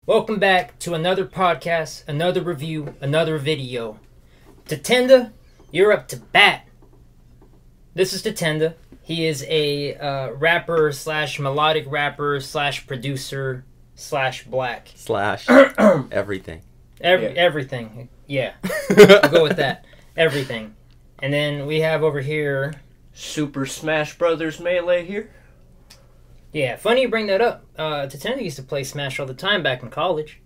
Welcome back to another podcast, another review, another video. TVTENDV, you're up to bat. This is TVTENDV. He is a rapper slash melodic rapper slash producer slash black. Slash everything. Everything. Yeah. We'll go with that. Everything. And then we have over here... Super Smash Brothers Melee here. Yeah, funny you bring that up. TVTENDV used to play Smash all the time back in college.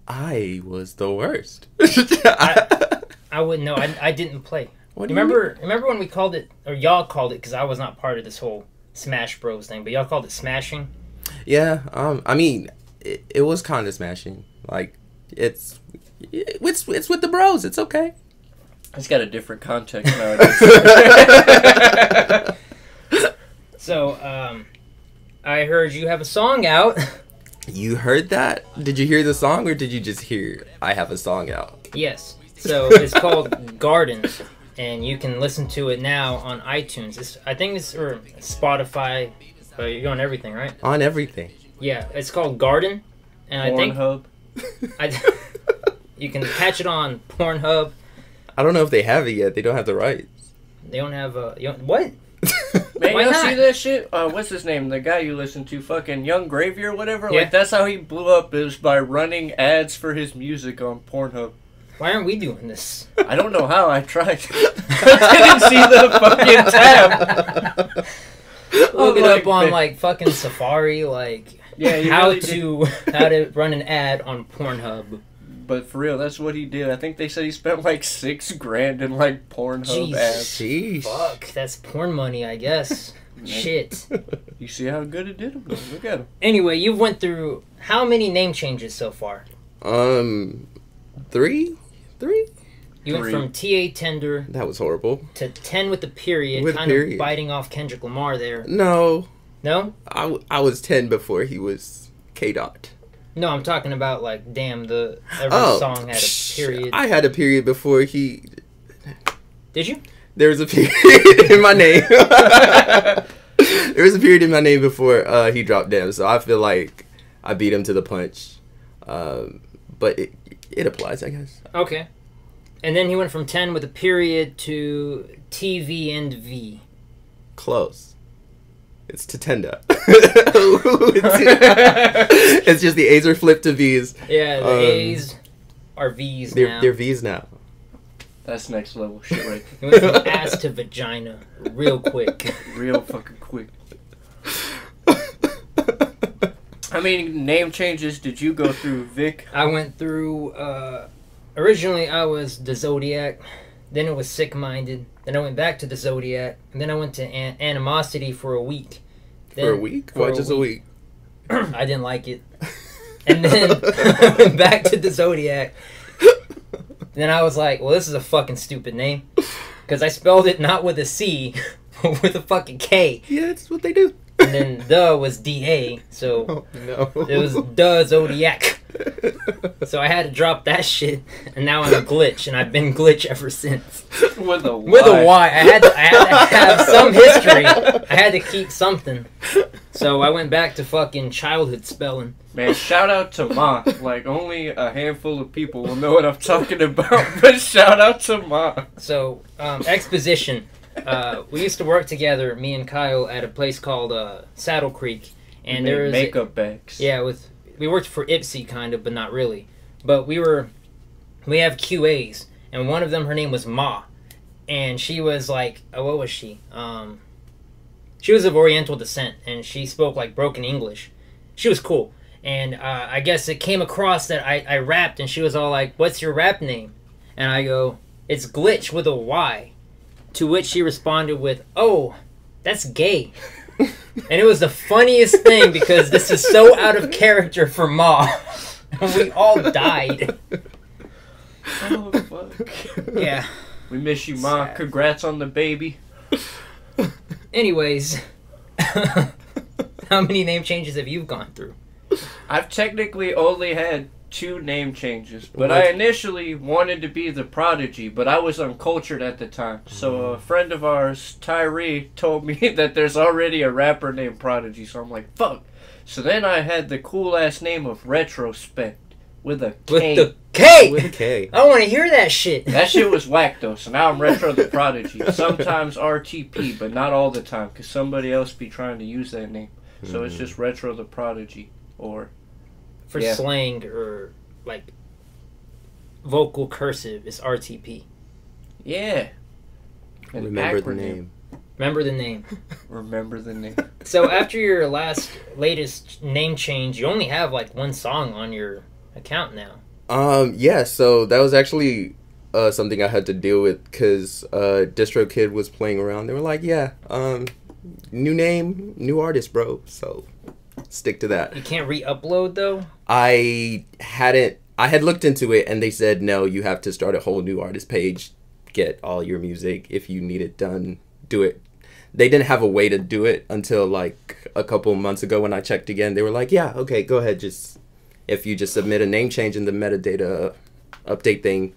I was the worst. I wouldn't know. I didn't play. What do Remember when we called it, or y'all called it, because I was not part of this whole Smash Bros thing, but y'all called it smashing? Yeah, I mean, it was kind of smashing. Like, it's with the bros. It's okay. It's got a different context nowadays. So, I heard you have a song out. You heard that? Did you hear the song, or did you just hear I have a song out? Yes. So, it's called Garden, and you can listen to it now on iTunes. I think it's or Spotify. You're on everything, right? On everything. Yeah, it's called Garden, and Pornhub. You can catch it on Pornhub. I don't know if they have it yet. They don't have the rights. They don't have what? Man, Why y'all not? see that shit? What's his name? The guy you listen to, fucking Young Gravy or whatever? Yeah. Like, that's how he blew up, is by running ads for his music on Pornhub. Why aren't we doing this? I don't know how, I tried. I didn't see the fucking tab. Look it Like, up on like fucking Safari, like Yeah, you how really did. how to run an ad on Pornhub. But for real, that's what he did. I think they said he spent like $6 grand in like Pornhub Jesus. ads. Sheesh. Fuck, that's porn money, I guess. Shit. You see how good it did him? Look at him. Anyway, you've went through how many name changes so far? 3? You went 3. from TVTENDV That was horrible. to 10 with the period, With kind period. of biting off Kendrick Lamar there. No, No? I was 10 before he was K-Dot. No, I'm talking about like, damn, every song had a period. I had a period before he... Did you? There was a period in my name. There was a period in my name before he dropped down, so I feel like I beat him to the punch. But it applies, I guess. Okay. And then he went from 10 with a period to TVTENDV. Close. It's TVTENDV. It's just the A's are flipped to V's. Yeah, the A's are V's now. They're V's now. That's next level shit right He went from ass to vagina real quick. there. Real fucking quick. How many name changes did you go through, Vic? I went through, originally I was the Zodiac, then it was Sick-Minded, then I went back to the Zodiac, and then I went to Animosity for a week. Then, For a week? for Why just a week? I didn't like it. And then I went back to the Zodiac. Then I was like, well, this is a fucking stupid name. Because I spelled it not with a C, but with a fucking K. Yeah, that's what they do. And then the was D-A, so Oh, no. it was the Zodiac. So I had to drop that shit, and now I'm a Glitch, and I've been Glitch ever since. With a Y. With a Y. I had to have some history. I had to keep something. So I went back to fucking childhood spelling. Man, shout out to Ma. Like, only a handful of people will know what I'm talking about, but shout out to Ma. So, exposition. We used to work together, me and Kyle, at a place called Saddle Creek. And there was makeup bags. Yeah, we worked for Ipsy, kind of, but not really. But we have QAs, and one of them, her name was Ma. And she was like, what was she? She was of Oriental descent, and she spoke like broken English. She was cool. And I guess it came across that I rapped, and she was all like, what's your rap name? And I go, it's Glitch with a Y. To which she responded with, oh, that's gay. And it was the funniest thing because this is so out of character for Ma. And we all died. Oh, fuck. Yeah. We miss you, Ma. Sad. Congrats on the baby. Anyways, how many name changes have you gone through? I've technically only had 2 name changes, but What? I initially wanted to be the Prodigy, but I was uncultured at the time. So a friend of ours, Tyree, told me that there's already a rapper named Prodigy, so I'm like, fuck. So then I had the cool ass name of Retrospect with a K. With the K. With a K. I want to hear that shit. That shit was whack though. So now I'm Retro the Prodigy. Sometimes RTP, but not all the time, because somebody else be trying to use that name. So it's just Retro the Prodigy, or For slang or like vocal cursive is RTP. yeah. An Remember the acronym. name. Remember the name. Remember the name. So after your latest name change, you only have like one song on your account now. Yeah, so that was actually something I had to deal with because DistroKid was playing around. They were like, yeah, new name, new artist, bro. So stick to that. You can't re-upload though? I had looked into it and they said, no, you have to start a whole new artist page, get all your music. If you need it done, do it. They didn't have a way to do it until like a couple months ago when I checked again. They were like, yeah, okay, go ahead. If you just submit a name change in the metadata update thing,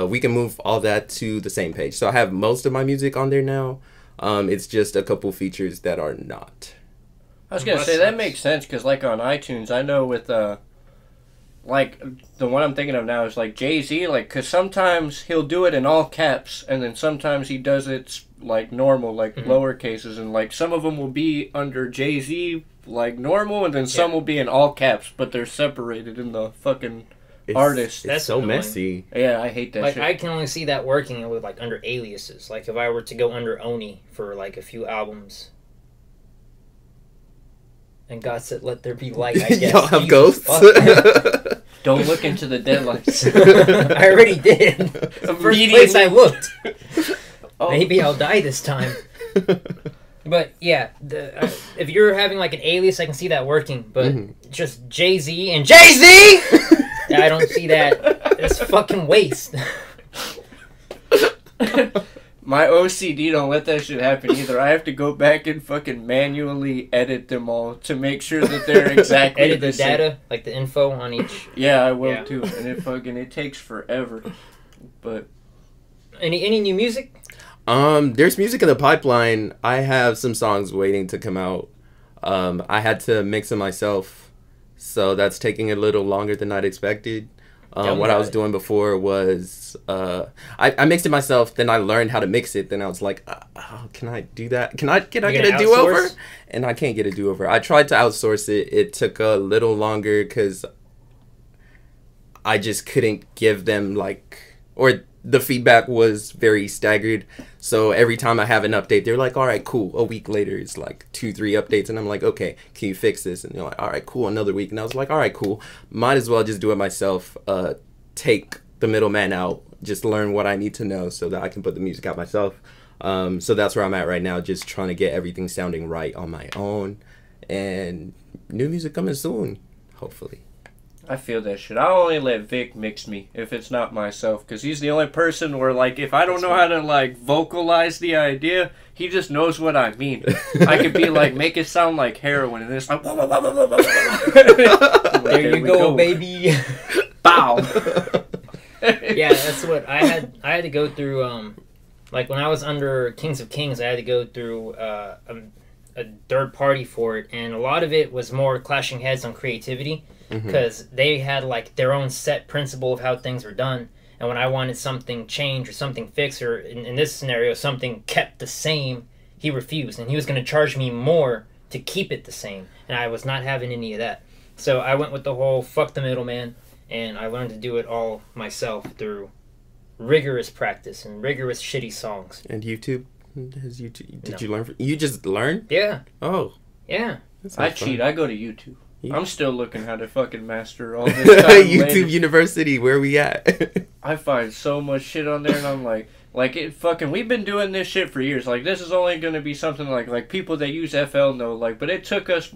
we can move all that to the same page. So I have most of my music on there now. It's just a couple features that are not. I was gonna say that makes sense because, like, on iTunes, I know with like the one I'm thinking of now is like Jay-Z, like, because sometimes he'll do it in all caps, and then sometimes he does it like normal, like lower cases, and like some of them will be under Jay-Z like normal, and then some will be in all caps, but they're separated in the fucking artist. It's so annoying. messy. Yeah, I hate that Like shit. I can only see that working with like under aliases. Like if I were to go under Oni for like a few albums. And God said, "Let there be light." I guess. Y'all have Jesus ghosts. fuck. Don't look into the deadlights. I already did. The first place I looked. Oh. Maybe I'll die this time. But yeah, if you're having like an alias, I can see that working. But just Jay-Z and Jay-Z, yeah, I don't see that. It's fucking waste. My OCD don't let that shit happen either. I have to go back and fucking manually edit them all to make sure that they're exactly Edit the same. data, like the info on each. Yeah, I will Yeah. too. And it takes forever. But Any new music? There's music in the pipeline. I have some songs waiting to come out. I had to mix them myself, so that's taking a little longer than I'd expected. What I was doing before was I mixed it myself. Then I learned how to mix it. Then I was like, oh, can I do that? Can I get a do over? And I can't get a do over. I tried to outsource it. It took a little longer because I just couldn't give them the feedback was very staggered. So every time I have an update, they're like, all right, cool. A week later, it's like 2-3 updates. And I'm like, okay, can you fix this? And they're like, all right, cool. Another week. And I was like, all right, cool. Might as well just do it myself. Take the middleman out. Just learn what I need to know so that I can put the music out myself. So that's where I'm at right now. Just trying to get everything sounding right on my own. And new music coming soon, hopefully. I feel that shit. I only let Vic mix me if it's not myself, because he's the only person where, like, if I don't know how to, like, vocalize the idea, he just knows what I mean. I could be like, make it sound like heroin, and it's like, There you go, baby. Bow. Yeah, that's what I had to go through. Like when I was under Kings of Kings, I had to go through a third party for it, and a lot of it was more clashing heads on creativity. Because they had like their own set principle of how things were done, and when I wanted something changed or something fixed, or in this scenario something kept the same, he refused, and he was going to charge me more to keep it the same, and I was not having any of that. So I went with the whole fuck the middleman, and I learned to do it all myself through rigorous practice and rigorous shitty songs. And YouTube? Did you learn? You just learned? Yeah. Oh. Yeah. I cheat. I go to YouTube. I'm still looking how to fucking master all this time YouTube later. University, where we at? I find so much shit on there, and I'm like it fucking. We've been doing this shit for years. Like, this is only gonna be something like people that use FL know. Like, but it took us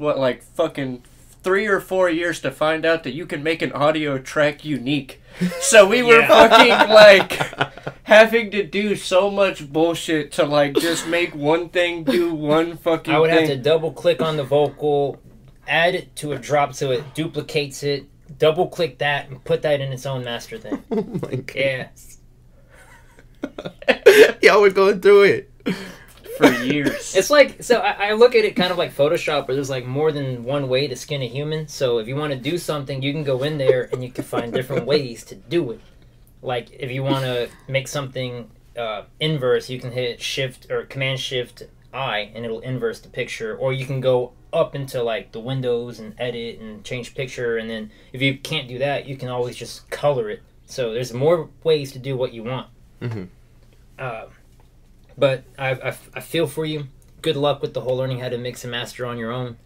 fucking 3 or 4 years to find out that you can make an audio track unique. So we were fucking having to do so much bullshit to just make one thing do one fucking. I would thing. have to double click on the vocal, add it to a drop so it duplicates it, double click that, and put that in its own master thing. Oh my god. Yeah. Y'all were going through it. for years. It's like, so I look at it kind of like Photoshop, where there's like more than one way to skin a human. So if you want to do something, you can go in there and you can find different ways to do it. Like if you want to make something inverse, you can hit Shift or Command Shift I and it'll inverse the picture. Or you can go up into like the windows and edit and change picture. And then if you can't do that, you can always just color it. So there's more ways to do what you want. Mm-hmm. But I feel for you. Good luck with the whole learning how to mix and master on your own.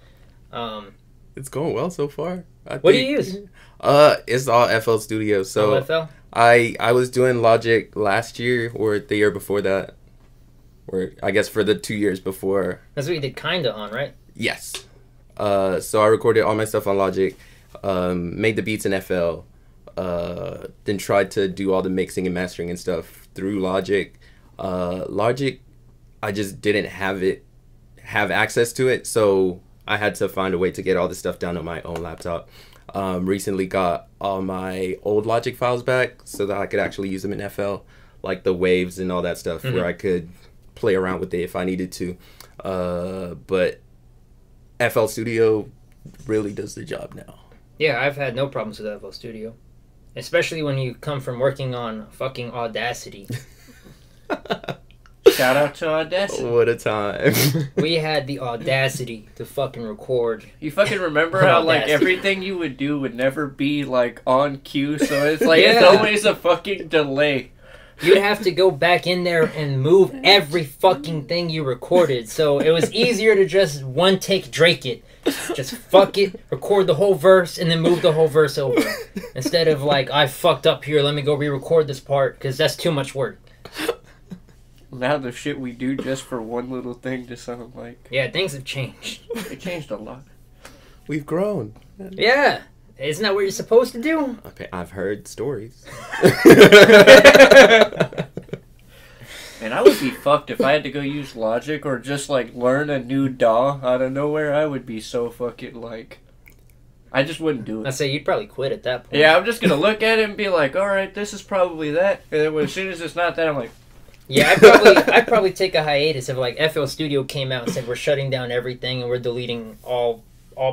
It's going well so far. What do you use? It's all FL Studio. So All FL? I was doing Logic last year or the year before that, or I guess for the 2 years before. That's what you did kinda on, right? Yes. So I recorded all my stuff on Logic, made the beats in FL, then tried to do all the mixing and mastering and stuff through Logic. Logic, I just didn't have access to it, so I had to find a way to get all the stuff down on my own laptop. Recently got all my old Logic files back so that I could actually use them in FL, like the waves and all that stuff, Mm-hmm. where I could play around with it if I needed to. But FL Studio really does the job now. Yeah, I've had no problems with FL Studio. Especially when you come from working on fucking Audacity. Shout out to Audacity. What a time. We had the audacity to fucking record. You fucking remember how like Audacity. everything you would do would never be like on cue, so it's like it's Yeah. always a fucking delay. You'd have to go back in there and move every fucking thing you recorded. So it was easier to just one take Drake it. Just fuck it, record the whole verse, and then move the whole verse over. Instead of like, I fucked up here, let me go re-record this part, because that's too much work. Now the shit we do just for one little thing just sound like Yeah, things have changed. it changed a lot. We've grown. Yeah, isn't that what you're supposed to do? Okay, I've heard stories. And I would be fucked if I had to go use Logic or just like learn a new DAW out of nowhere. I would be so fucking like, I just wouldn't do I it. say you'd probably quit at that point. Yeah, I'm just gonna look at it and be like, all right, this is probably that. And then as soon as it's not that, I'm like, Yeah, I'd probably take a hiatus if like FL Studio came out and said we're shutting down everything and we're deleting all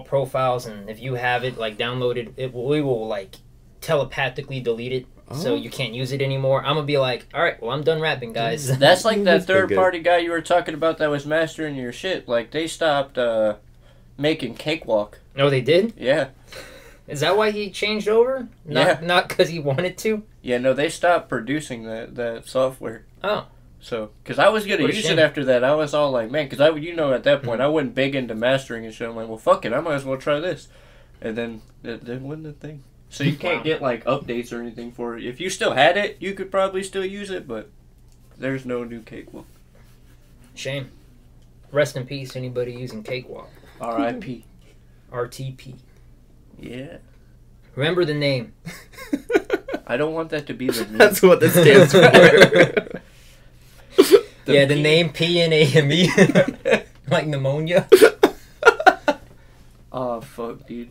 profiles, and if you have it like downloaded, we will like telepathically delete it, so you can't use it anymore. I'm gonna be like, all right, well I'm done rapping, guys. that's like that That's pretty third party guy you were talking about that was mastering your shit. Like they stopped making Cakewalk. No, they did. Yeah. Is that why he changed over? Yeah. Not because he wanted to. Yeah, no, they stopped producing that software. Oh. So, because I was going to What a use shame. it after that, I was all like, man, because at that point, I wasn't big into mastering and shit. I'm like, well, fuck it, I might as well try this. And then, that wasn't a thing. So you can't get, like, updates or anything for it. If you still had it, you could probably still use it, but there's no new Cakewalk. Shame. Rest in peace, anybody using Cakewalk. R.I.P. RTP. Yeah. Remember the name. I don't want that to be the name. That's what this stands for. The name P-N-A-M-E. Like pneumonia. Oh, fuck, dude.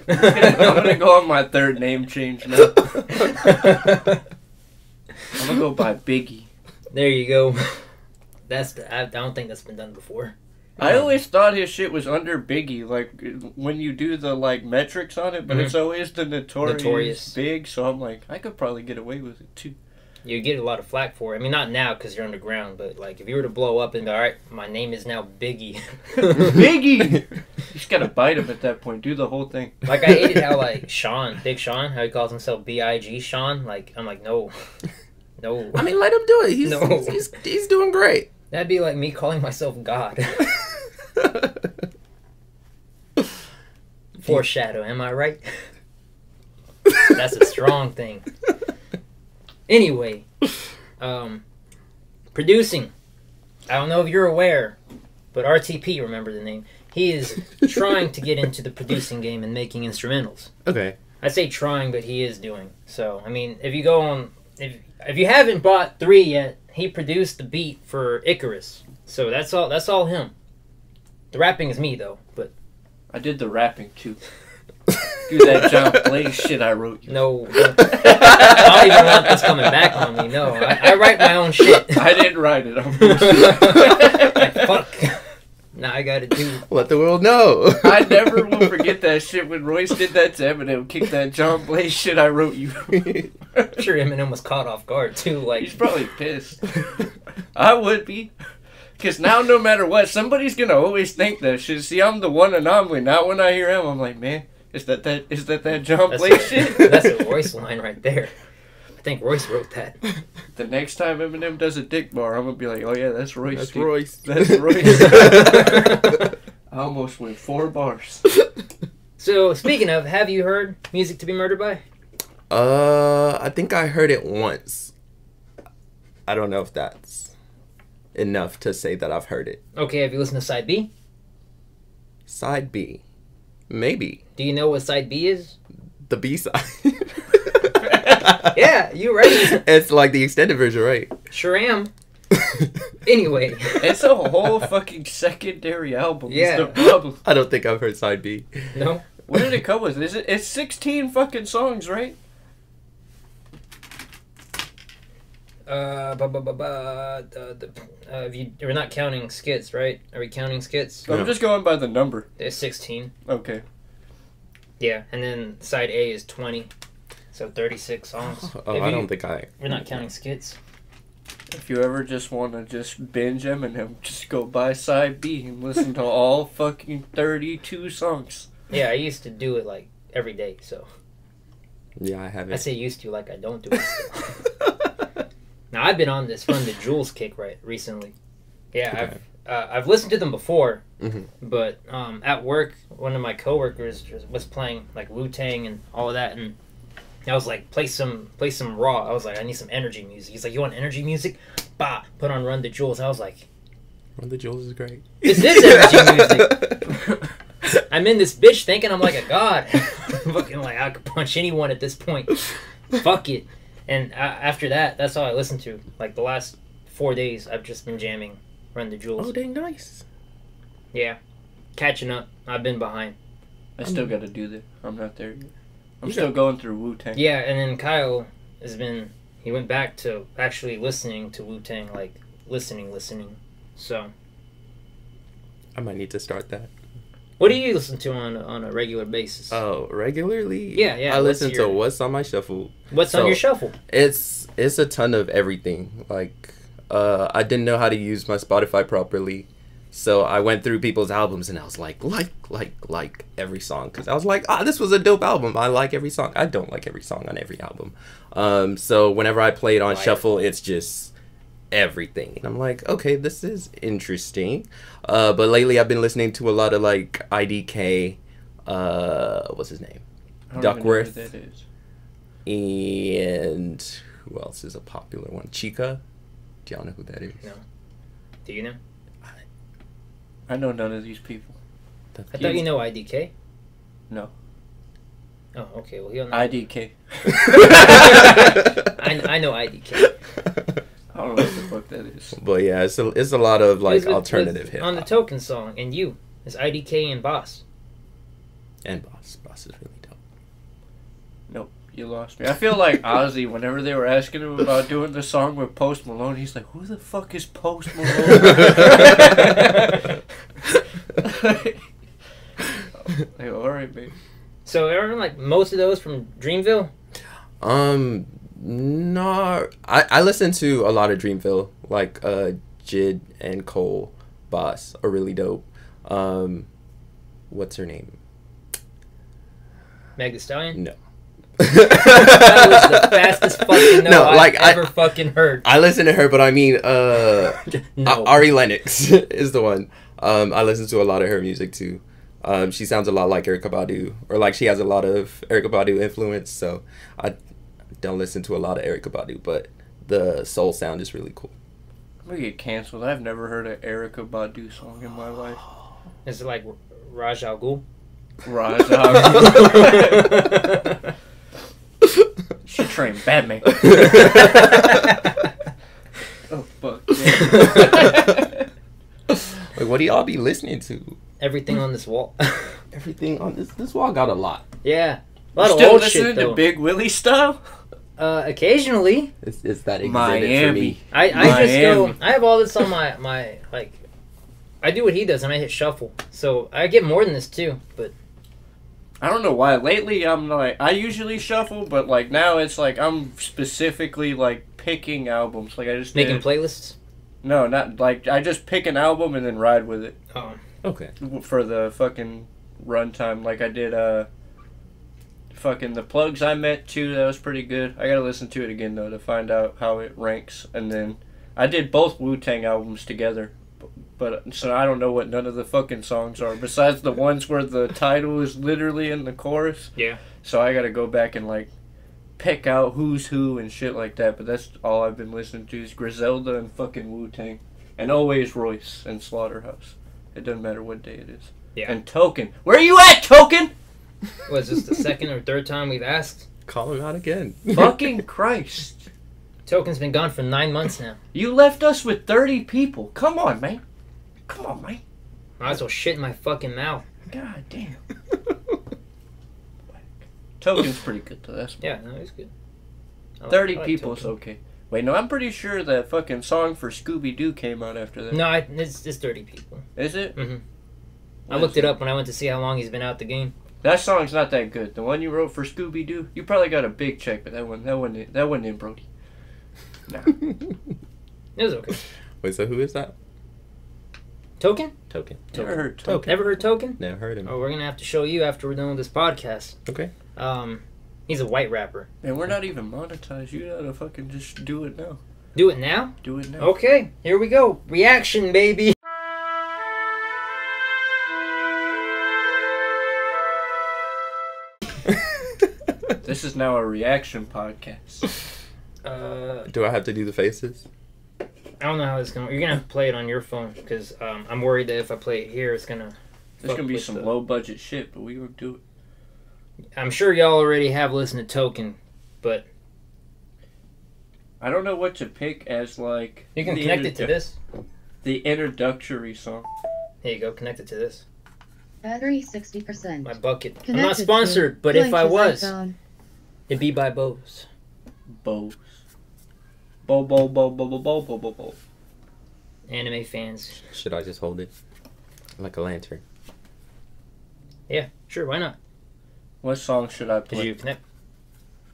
I'm gonna go on my third name change now. I'm gonna go by Biggie. There you go. I don't think that's been done before. I always thought his shit was under Biggie, like when you do the like metrics on it, but it's always the notorious Big. So I'm like, I could probably get away with it too. You get a lot of flack for it. I mean, not now because you're underground, but like if you were to blow up and be, all right, my name is now Biggie. Biggie. You just gotta bite him at that point. Do the whole thing. Like I hated how like Big Sean, how he calls himself B.I.G. Sean. Like I'm like no. I mean, let him do it. He's doing great. That'd be like me calling myself God. Foreshadow, am I right? That's a strong thing. Anyway, producing. I don't know if you're aware, but RTP, remember the name, he is trying to get into the producing game and making instrumentals. Okay. I say trying, but he is doing. So, I mean, if you go on, if you haven't bought 3 yet, he produced the beat for Icarus. So that's all him. The rapping is me though, but I did the rapping too. Do that John Blaze shit I wrote you. no. I don't even want this coming back on me. No, I write my own shit. I didn't write it. Like, fuck. Now I gotta do. Let the world know. I never will forget that shit when Royce did that to Eminem, kicked that John Blaze shit I wrote you. I'm sure Eminem was caught off guard too. Like, He's probably pissed. I would be. Because now, no matter what, somebody's going to always think that shit. See, I'm the one anomaly. Now when I hear him, I'm like, man, is that John Blaze shit? That's a Royce line right there. I think Royce wrote that. The next time Eminem does a dick bar, I'm going to be like, oh yeah, that's Royce. That's dude. Royce. That's Royce. I almost went 4 bars. So, speaking of, have you heard Music to be Murdered by? I think I heard it once. I don't know if that's enough to say that I've heard it. Okay, have you listened to Side B? Side B. Maybe. Do you know what Side B is? The B-side. Yeah, you right. It's like the extended version, right? Sure am. Anyway. It's a whole fucking secondary album. Yeah. Is the problem. I don't think I've heard Side B. No? What did it come with? It's 16 fucking songs, right? We're not counting skits, right? Are we counting skits? I'm just going by the number. There's 16. Okay. Yeah, and then side A is 20. So 36 songs. Oh, I don't think I... We're not counting skits. If you ever just want to just binge Eminem, just go buy side B and listen to all fucking 32 songs. Yeah, I used to do it like every day, so. Yeah, I haven't. I say used to like I don't do it still. Now, I've been on this Run the Jewels kick recently. Yeah, okay. I've listened to them before, but at work, one of my coworkers was playing like Wu-Tang and all of that, and I was like, play some Raw. I was like, I need some energy music. He's like, you want energy music? Bah, put on Run the Jewels. I was like, Run the Jewels is great. This is energy music. I'm in this bitch thinking I'm like a god. Fucking like I could punch anyone at this point. Fuck it. And after that, that's all I listened to. Like the last 4 days, I've just been jamming Run the Jewels. Oh, dang nice. Yeah. Catching up. I've been behind. I still got to do that. I'm not there yet. I'm still going through Wu-Tang. Yeah, and then Kyle he went back to actually listening to Wu-Tang, like listening. So. I might need to start that. What do you listen to on a regular basis? Oh, regularly? Yeah. I listen to what's on my shuffle. What's on your shuffle? It's a ton of everything. Like, I didn't know how to use my Spotify properly, so I went through people's albums and I was like every song, because I was like, this was a dope album. I like every song. I don't like every song on every album. So whenever I play it on shuffle, it's just everything, and I'm like, okay, this is interesting. But lately I've been listening to a lot of like IDK, what's his name, Duckworth, That is. and who else is a popular one? Chica. Do y'all know who that is? No. Do you know? I know none of these people. I thought you know IDK. No. Oh, okay. Well, you don't know. IDK. I know IDK. I don't know what the fuck that is. But yeah, it's a lot of like alternative hip hop. On the Token song, and you, it's IDK and Boss. And Boss is really dope. Nope, you lost me. I feel like Ozzy, whenever they were asking him about doing the song with Post Malone, he's like, who the fuck is Post Malone? Like, alright, babe. So are like most of those from Dreamville? No, I listen to a lot of Dreamville, like Jid and Cole Boss are really dope. What's her name? Meg Thee Stallion? No. That was the fastest fucking no I've ever fucking heard. I listen to her, but I mean, No. Ari Lennox is the one. I listen to a lot of her music too. She sounds a lot like Erykah Badu, or like she has a lot of Erykah Badu influence. So I don't listen to a lot of Erykah Badu, but the soul sound is really cool. I'm gonna get canceled. I've never heard an Erykah Badu song in my life. Is it like Raj Al Ghul? Raj Al Ghul. She trained Batman. Oh fuck. Yeah. Like, what do y'all be listening to? Everything on this wall. Everything on this wall got a lot. Yeah. A lot Still of old listening shit, to though. Big Willie style? Occasionally. It's that exhibit Miami. for me. I just go. Miami. I have all this on my like. I do what he does, and I hit shuffle. So I get more than this too. But I don't know why. Lately, I'm like, I usually shuffle, but like now it's like I'm specifically like picking albums. Like I just making did, playlists. No, not like I just pick an album and then ride with it Oh, Okay. for the fucking runtime. Like I did fucking The Plugs I Met too. That was pretty good. I gotta listen to it again though to find out how it ranks. And then I did both Wu-Tang albums together. But so I don't know what none of the fucking songs are besides the ones where the title is literally in the chorus. yeah. So I gotta go back and like pick out who's who and shit like that. But that's all I've been listening to is Griselda and fucking Wu-Tang. And always Royce and Slaughterhouse. It doesn't matter what day it is. Yeah. And Token. Where you at, Token? Was this the second or third time we've asked? Call him out again. Fucking Christ. Token's been gone for 9 months now. You left us with 30 people. Come on, man. Come on, man. Might as well shit in my fucking mouth. God damn. Token's pretty good though. That's Yeah, no, it's good. 30 I like people's Token. okay. Wait, no, I'm pretty sure that fucking song for Scooby-Doo came out after that. No, it's 30 people. Is it? Mm-hmm. I What looked is it up when I went to see how long he's been out the game. That song's not that good. The one you wrote for Scooby-Doo, you probably got a big check, but that wasn't in, Brody. Nah. It was okay. Wait, so who is that? Token? Token. Never heard Token. Never heard Token? Never heard him. Oh, we're gonna have to show you after we're done with this podcast. Okay. He's a white rapper. And we're not even monetized. You gotta fucking just do it now. Do it now? Do it now. Okay, here we go. Reaction, baby. This is now a reaction podcast. Do I have to do the faces? I don't know how it's gonna. You're gonna have to play it on your phone because I'm worried that if I play it here, it's gonna. There's gonna be with some the- low budget shit, but we will do it. I'm sure y'all already have listened to Token, but I don't know what to pick as like. you can the connect it to this. The introductory song. Here you go. Connect it to this. Battery 60%. My bucket. I'm Connected not to sponsored, but if I Blanche's was, iPhone. it'd be by Bose. Bose. Bo. Anime fans. Should I just hold it? Like a lantern. Yeah, sure. Why not? What song should I Did play? you connect?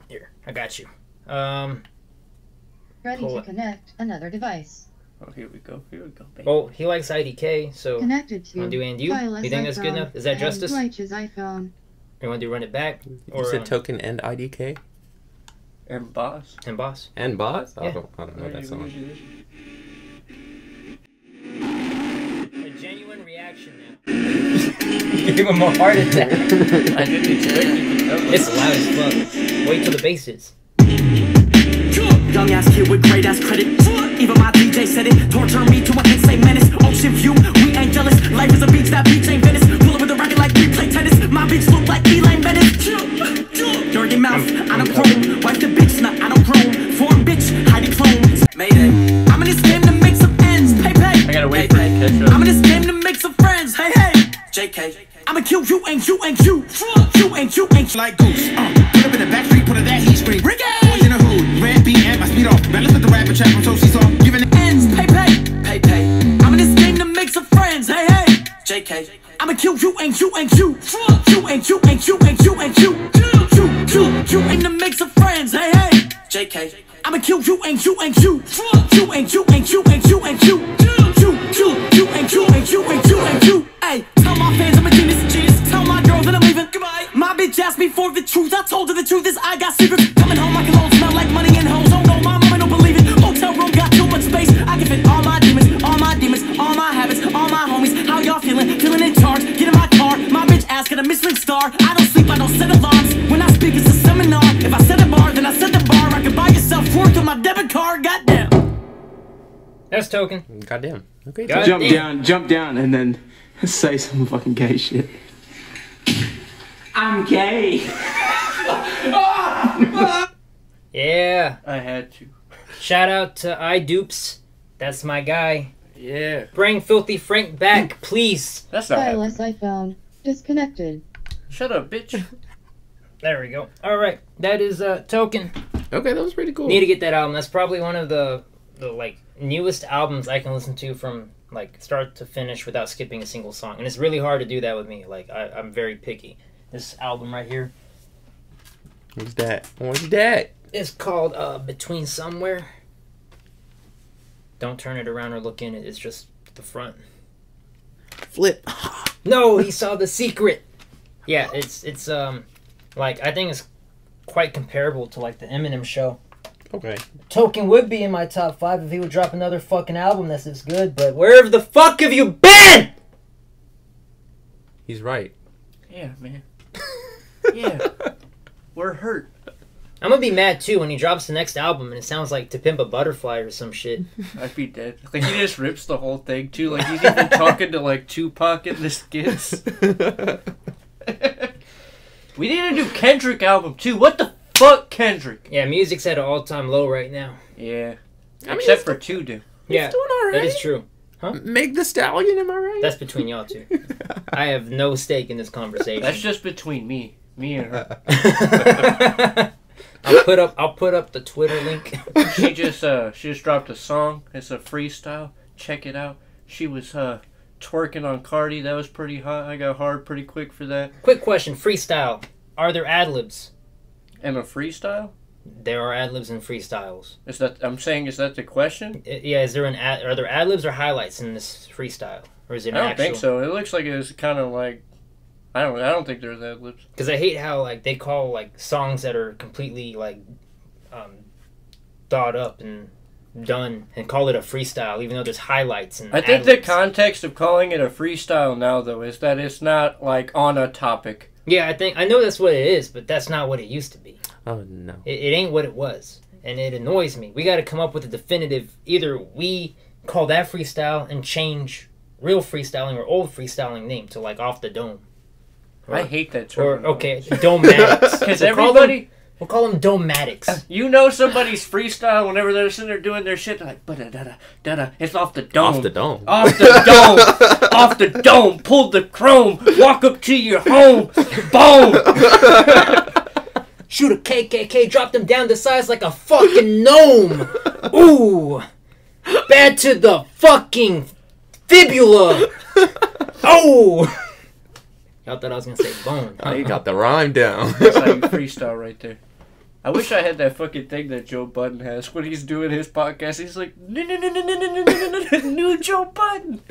Here, I got you. Ready Pull to it. connect another device. Oh, here we go, baby. Well, he likes IDK, so Connected to wanna do and you? wireless You think that's good iPhone enough? Is that and justice? Blanche's iPhone. you want to do run it back You or said Token and IDK? And Boss. and boss? And Boss? I Yeah. don't know that song. A genuine reaction now. Give him a heart attack. I didn't expect it to come. It's loud as fuck. Wait till the bass hits. Young ass kid with great ass credit. Even my DJ said it. Torture me to an insane menace. Ocean view, we ain't jealous. Life is a beach, that beach ain't Venice. Pull up with a racket like we play tennis. My beach look like Elaine Bennett. Dirty mouth, I don't chrome. Wife the bitch, not I don't grown. Foreign bitch, hiding clones. Mayday. I'm in this game to make some ends. Pay. I gotta wait for it to catch up. I'm in this game to make some friends. Hey. JK. I'ma kill you and you and you. You and you and you. Like Goose, put up in the backstreet, put it that heat screen. Ricky! Boys in the hood, red beat and my speed off. Man, listen to rapper chat from so seesaw. Giving it Ends. Pay. I'm in this game to make some friends. Hey. JK. I'ma kill you and you and you. You and you and you and you and you. You and to make some friends. Hey. JK. I'ma kill you and you and you. You and you and you and you and you. You and you and you and you and you. Hey, tell my fans I'm a genius. Tell my girls that I'm leaving. Goodbye. My bitch asked me for the truth. I told her the truth is I got secrets. Coming home, my cologne smell like money and hoes. Oh no, my mama don't believe it. Hotel room got too much space. I can fit all my demons, all my habits, all my homies. How y'all feeling? Feeling in charge. Get in my car. My bitch asking a Michelin star. I don't sleep, I don't set alarms. When I speak, it's a seminar. If I set a bar, then I set the bar. I can buy yourself work on my debit card. Goddamn. That's Token. Goddamn. Okay. God Jump down, and then say some fucking gay shit. I'm gay. Yeah. I had to. Shout out to iDupes. That's my guy. Yeah. Bring Filthy Frank back, please. That's not happening. Wireless iPhone. Disconnected. Shut up, bitch. There we go. All right, that is Token. Okay, that was pretty cool. Need to get that album. That's probably one of the like newest albums I can listen to from like start to finish without skipping a single song. And it's really hard to do that with me. Like I'm very picky. This album right here What's that? What's that? is called Between Somewhere. Don't turn it around or look in it. It's just the front. Flip. No, he saw the secret. Yeah, it's like I think it's quite comparable to like the Eminem show. Okay. Token would be in my top 5 if he would drop another fucking album that's as good, but where the fuck have you been? He's right. Yeah, man. Yeah. We're hurt. I'm gonna be mad too when he drops the next album and it sounds like To Pimp a Butterfly or some shit. I'd be dead. Like, he just rips the whole thing, too. Like, he's even talking to, like, Tupac in the skits. We need a new Kendrick album, too. What the fuck, Kendrick? Yeah, music's at an all-time low right now. Yeah. I mean, Except for two, dude. Yeah, doing all right. that is true. Meg the Stallion, am I right? That's between y'all two. I have no stake in this conversation. That's just between me and her. I'll put up the Twitter link. She just dropped a song. It's a freestyle. Check it out. She was twerking on Cardi. That was pretty hot. I got hard pretty quick for that. Quick question: freestyle. Are there ad libs? And a freestyle? There are ad libs and freestyles. Is that the question? Yeah, is there are there ad libs or highlights in this freestyle, or is it an I don't actual? think so. It looks like it was kind of like I don't think there's ad libs. Because I hate how like they call like songs that are completely like thought up and done and call it a freestyle, even though there's highlights and. I think the ad-libs. context of calling it a freestyle now, though, is that it's not like on a topic. Yeah, I know that's what it is, but that's not what it used to be. Oh, no. It ain't what it was, and it annoys me. We got to come up with a definitive. Either we call that freestyle and change real freestyling or old freestyling name to like Off the Dome. I hate that term. Or okay, domatics. Because we'll call them domatics. You know somebody's freestyle whenever they're sitting there doing their shit. They're like, da-da-da-da, it's off the dome. Off the dome. Off the dome. Off the dome. Pull the chrome. Walk up to your home. Boom. Shoot a KKK, drop them down to size like a fucking gnome. Ooh. Bad to the fucking fibula. Oh. Y'all thought I was going to say bone. Oh, you got the rhyme down. That's how you freestyle right there. I wish I had that fucking thing that Joe Budden has when he's doing his podcast. He's like, new Joe Budden.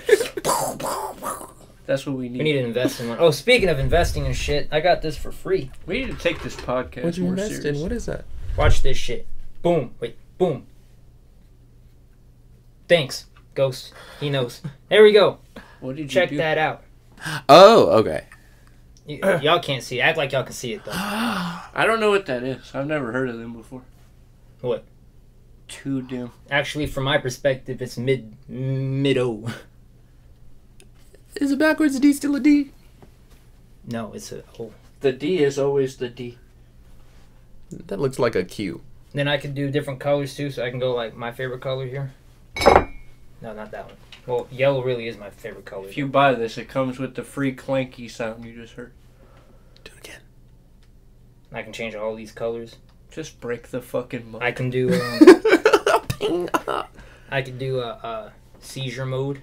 That's what we need. We need to invest in one. Oh, speaking of investing in shit, I got this for free. We need to take this podcast What'd you more invest serious. in? What is that? Watch this shit. Boom. Wait. Boom. Thanks, Ghost. He knows. There we go. What did you Check do? that out. Oh, okay. Y'all can't see it. Act like y'all can see it, though. I don't know what that is. I've never heard of them before. What? Too dim. Actually, from my perspective, it's mid-o. Is it backwards? A D still a D? No, it's a O. The D is always the D. That looks like a Q. Then I can do different colors, too, so I can go, like, my favorite color here. No, not that one. Well, yellow really is my favorite color. If you buy this, it comes with the free clanky sound you just heard. Do it again. I can change all these colors. Just break the fucking mug. I can do, I can do a seizure mode.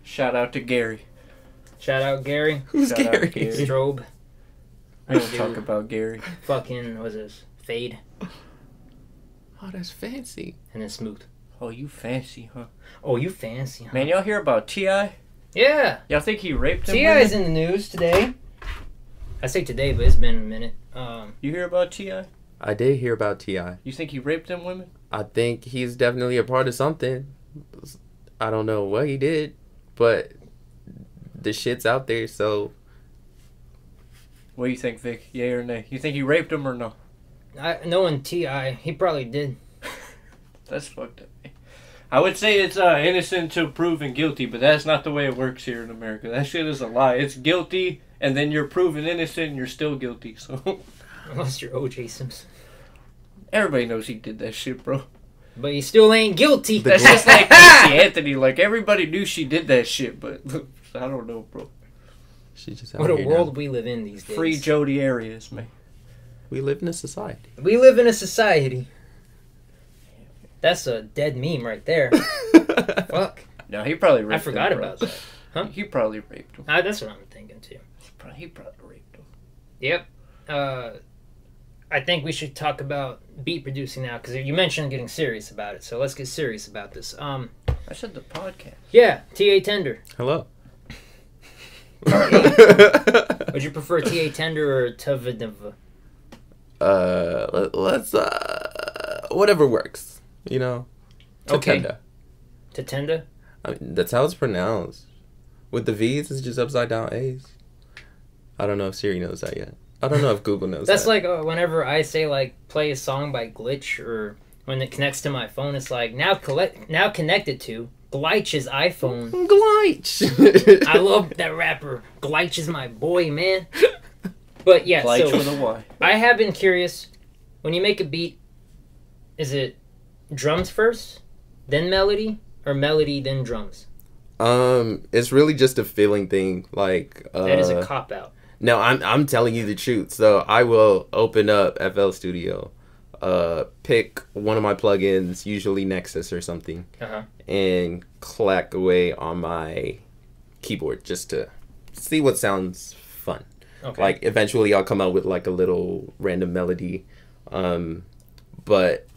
Shout out to Gary. Shout out Gary. Who's Shout out Gary? Gary. Strobe. I don't talk about Gary. Fucking, what's this? Fade. Oh, that's fancy. And then smooth. Oh, you fancy, huh? Oh, you fancy, huh? Man, y'all hear about T.I.? Yeah. Y'all think he raped him? T.I. is in the news today. I say today, but it's been a minute. You hear about T.I.? I did hear about T.I. You think he raped them women? I think he's definitely a part of something. I don't know what he did, but the shit's out there, so... What do you think, Vic? Yay or nay? You think he raped him or no? Knowing T.I., he probably did. That's fucked up. I would say it's innocent till proven guilty, but that's not the way it works here in America. That shit is a lie. It's guilty, and then you're proven innocent, and you're still guilty. So Unless you're O.J. Simpson. everybody knows he did that shit, bro. But he still ain't guilty. That's just like Casey Anthony. Like, everybody knew she did that shit, but I don't know, bro. She just What a out here world now. we live in these days. Free Jody Arias, man. We live in a society. We live in a society. That's a dead meme right there. Fuck. No, he probably raped I forgot him, bro. about that. Huh? He probably raped him. That's what I'm thinking too. He probably raped him. Yep. I think we should talk about beat producing now because you mentioned getting serious about it. So let's get serious about this. I said the podcast. Yeah, TA Tender. Hello. Would you prefer TA Tender or TVTENDV? Let's whatever works. You know. Okay. Tatenda. Tatenda? I mean, that's how it's pronounced. With the V's, it's just upside down A's. I don't know if Siri knows that yet. I don't know if Google knows That's that. like whenever I say like play a song by Glitch or when it connects to my phone, it's like now connected to Glitch's iPhone. Glitch. I love that rapper. Glitch is my boy, man. But yeah, Glitch so with a Y. I have been curious. When you make a beat, is it drums first, then melody, or melody then drums? It's really just a feeling thing. Like That is a cop out. No, I'm telling you the truth. So I will open up FL Studio, pick one of my plugins, usually Nexus or something, and clack away on my keyboard just to see what sounds fun. Okay. Like eventually I'll come out with like a little random melody, but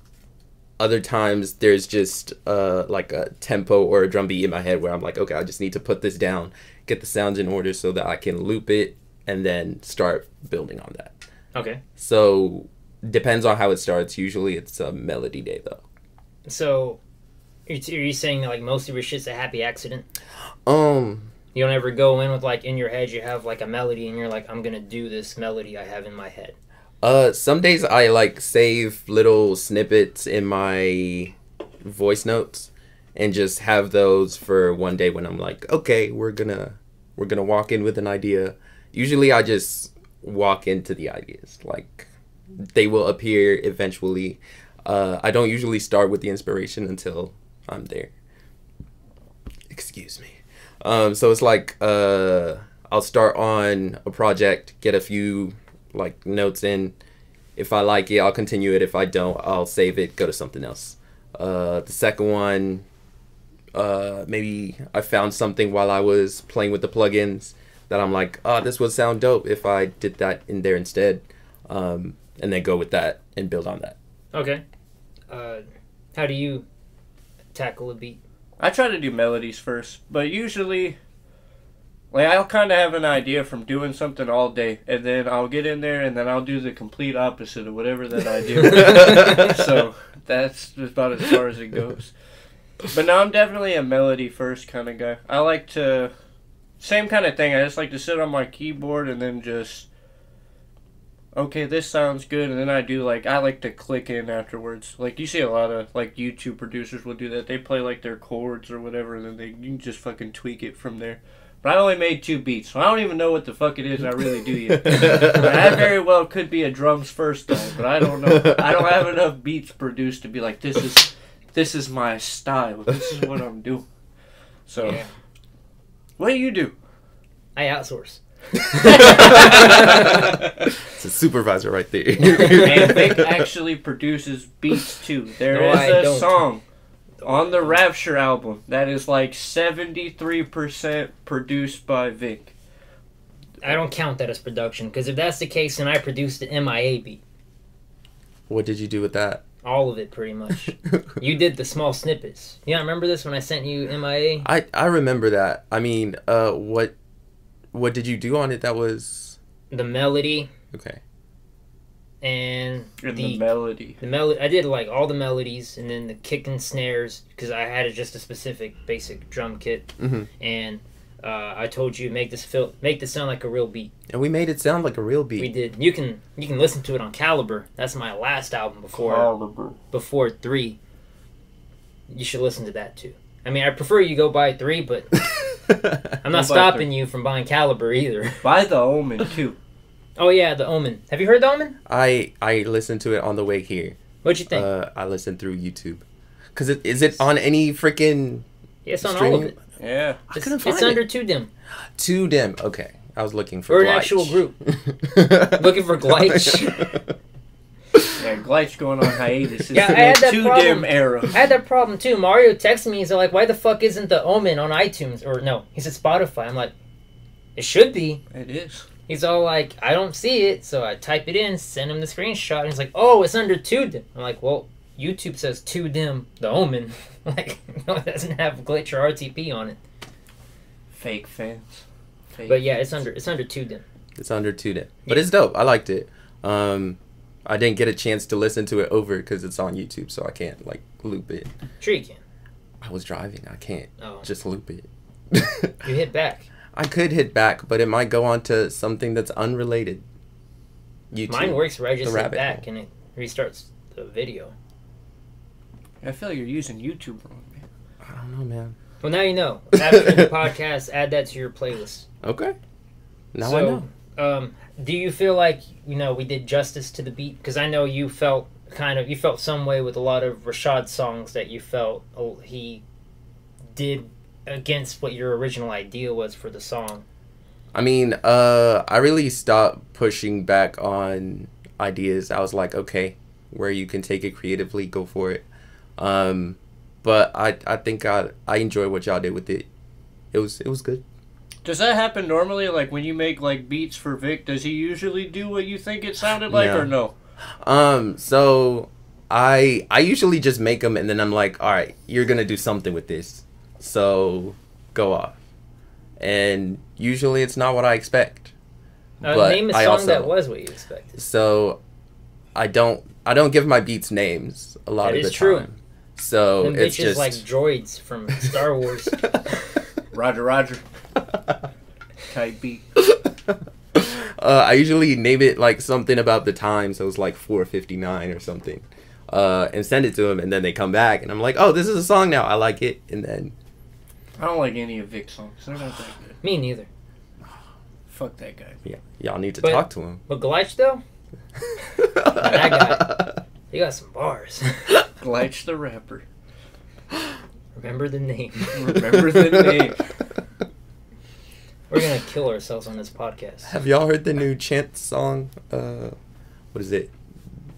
other times there's just like a tempo or a drum beat in my head where I'm like, okay, I just need to put this down, get the sounds in order so that I can loop it and then start building on that. Okay. So depends on how it starts. Usually it's a melody day though. So are you saying that like most of your shit's a happy accident? Um You don't ever go in with like in your head you have like a melody and you're like, I'm gonna do this melody I have in my head. Some days I like save little snippets in my voice notes and just have those for one day when I'm like, okay, we're gonna walk in with an idea. Usually I just walk into the ideas. Like they will appear eventually. I don't usually start with the inspiration until I'm there. Excuse me. So it's like I'll start on a project, get a few like notes in. If I like it, I'll continue it. If I don't, I'll save it, go to something else. The second one, maybe I found something while I was playing with the plugins that I'm like, oh, this would sound dope if I did that in there instead. And then go with that and build on that. Okay. How do you tackle a beat? I try to do melodies first, but usually, like, I'll kind of have an idea from doing something all day, and then I'll get in there, and then I'll do the complete opposite of whatever that idea was. So that's about as far as it goes. But no, I'm definitely a melody first kind of guy. I like to, same kind of thing, I just like to sit on my keyboard and then just, okay, this sounds good, and then I like to click in afterwards. Like, you see a lot of, like, YouTube producers will do that. They play, like, their chords or whatever, and then you can just fucking tweak it from there. But I only made 2 beats, so I don't even know what the fuck it is I really do yet. That very well could be a drums first though, but I don't know. I don't have enough beats produced to be like, this is my style. This is what I'm doing. So, Yeah. What do you do? I outsource. It's a supervisor right there. And Vic actually produces beats too. There No, is I a don't. song on the Rapture album that is like 73% produced by Vic. I don't count that as production because if that's the case, then I produced the MIA beat. What did you do with that? All of it, pretty much. You did the small snippets. You don't remember this when I sent you MIA? I remember that. I mean, what did you do on it that was... The melody Okay. and The melody. The melody. I did like all the melodies and then the kick and snares because I had just a specific basic drum kit. Mm-hmm. And I told you make this sound like a real beat. And we made it sound like a real beat. We did. You can listen to it on Caliber. That's my last album before 3. You should listen to that too. I mean, I prefer you go buy 3, but I'm not stopping you from buying Caliber either. Buy The Omen too. Oh yeah, The Omen. Have you heard The Omen? I listened to it on the way here. What'd you think? I listened through YouTube. Cause is it on any freaking? Yeah, it's on streaming? all of it. Yeah. I couldn't find It's it. under 2dim. 2dim. Okay, I was looking for. We're an Glitch. actual group. Looking for Glitch. Yeah, Glitch going on hiatus. Yeah, I had that too problem. dim era. I had that problem too. Mario texted me. He's like, "Why the fuck isn't the Omen on iTunes?" Or no, he said Spotify. I'm like, "It should be." It is. He's all like, "I don't see it," so I type it in, send him the screenshot, and he's like, "Oh, it's under 2dim." I'm like, "Well, YouTube says 2dim the Omen." Like, no, it doesn't have Glitch or RTP on it. Fake fans. Fake But yeah, it's under 2dim. It's under 2dim. But it's dope. I liked it. I didn't get a chance to listen to it over because it's on YouTube, so I can't, like, loop it. Sure you can. I was driving. I can't Oh. just loop it. You hit back. I could hit back, but it might go on to something that's unrelated. YouTube. Mine works where I just the hit rabbit back hole. and it restarts the video. I feel like you're using YouTube wrong, man. I don't know, man. Well, now you know. After the podcast, add that to your playlist. Okay. Now I know. Do you feel like, we did justice to the beat? Because I know you felt some way with a lot of Rashad's songs that you felt he did against what your original idea was for the song. I mean, I really stopped pushing back on ideas. I was like, okay, where you can take it creatively, go for it. But I think I enjoy what y'all did with it. It was good. Does that happen normally? Like when you make like beats for Vic, does he usually do what you think it sounded like, or no? So I usually just make them and then I'm like, all right, you're gonna do something with this, so go off. And usually it's not what I expect. But Name a I song also, that was what you expected. So I don't give my beats names a lot That of the is true. time. So Them it's bitches just like droids from Star Wars. Roger. Type beat. I usually name it like something about the time, so it's like 4:59 or something, and send it to them, and then they come back, and I'm like, oh, this is a song now. I like it, and then I don't like any of Vic's songs. They're not that good. Me neither. Fuck that guy. yeah, y'all need to But- talk to him. But Glitch, though? That guy. He got some bars. Glitch the rapper. Remember the name. Remember the name. We're gonna kill ourselves on this podcast. Have y'all heard the new Chance song? What is it?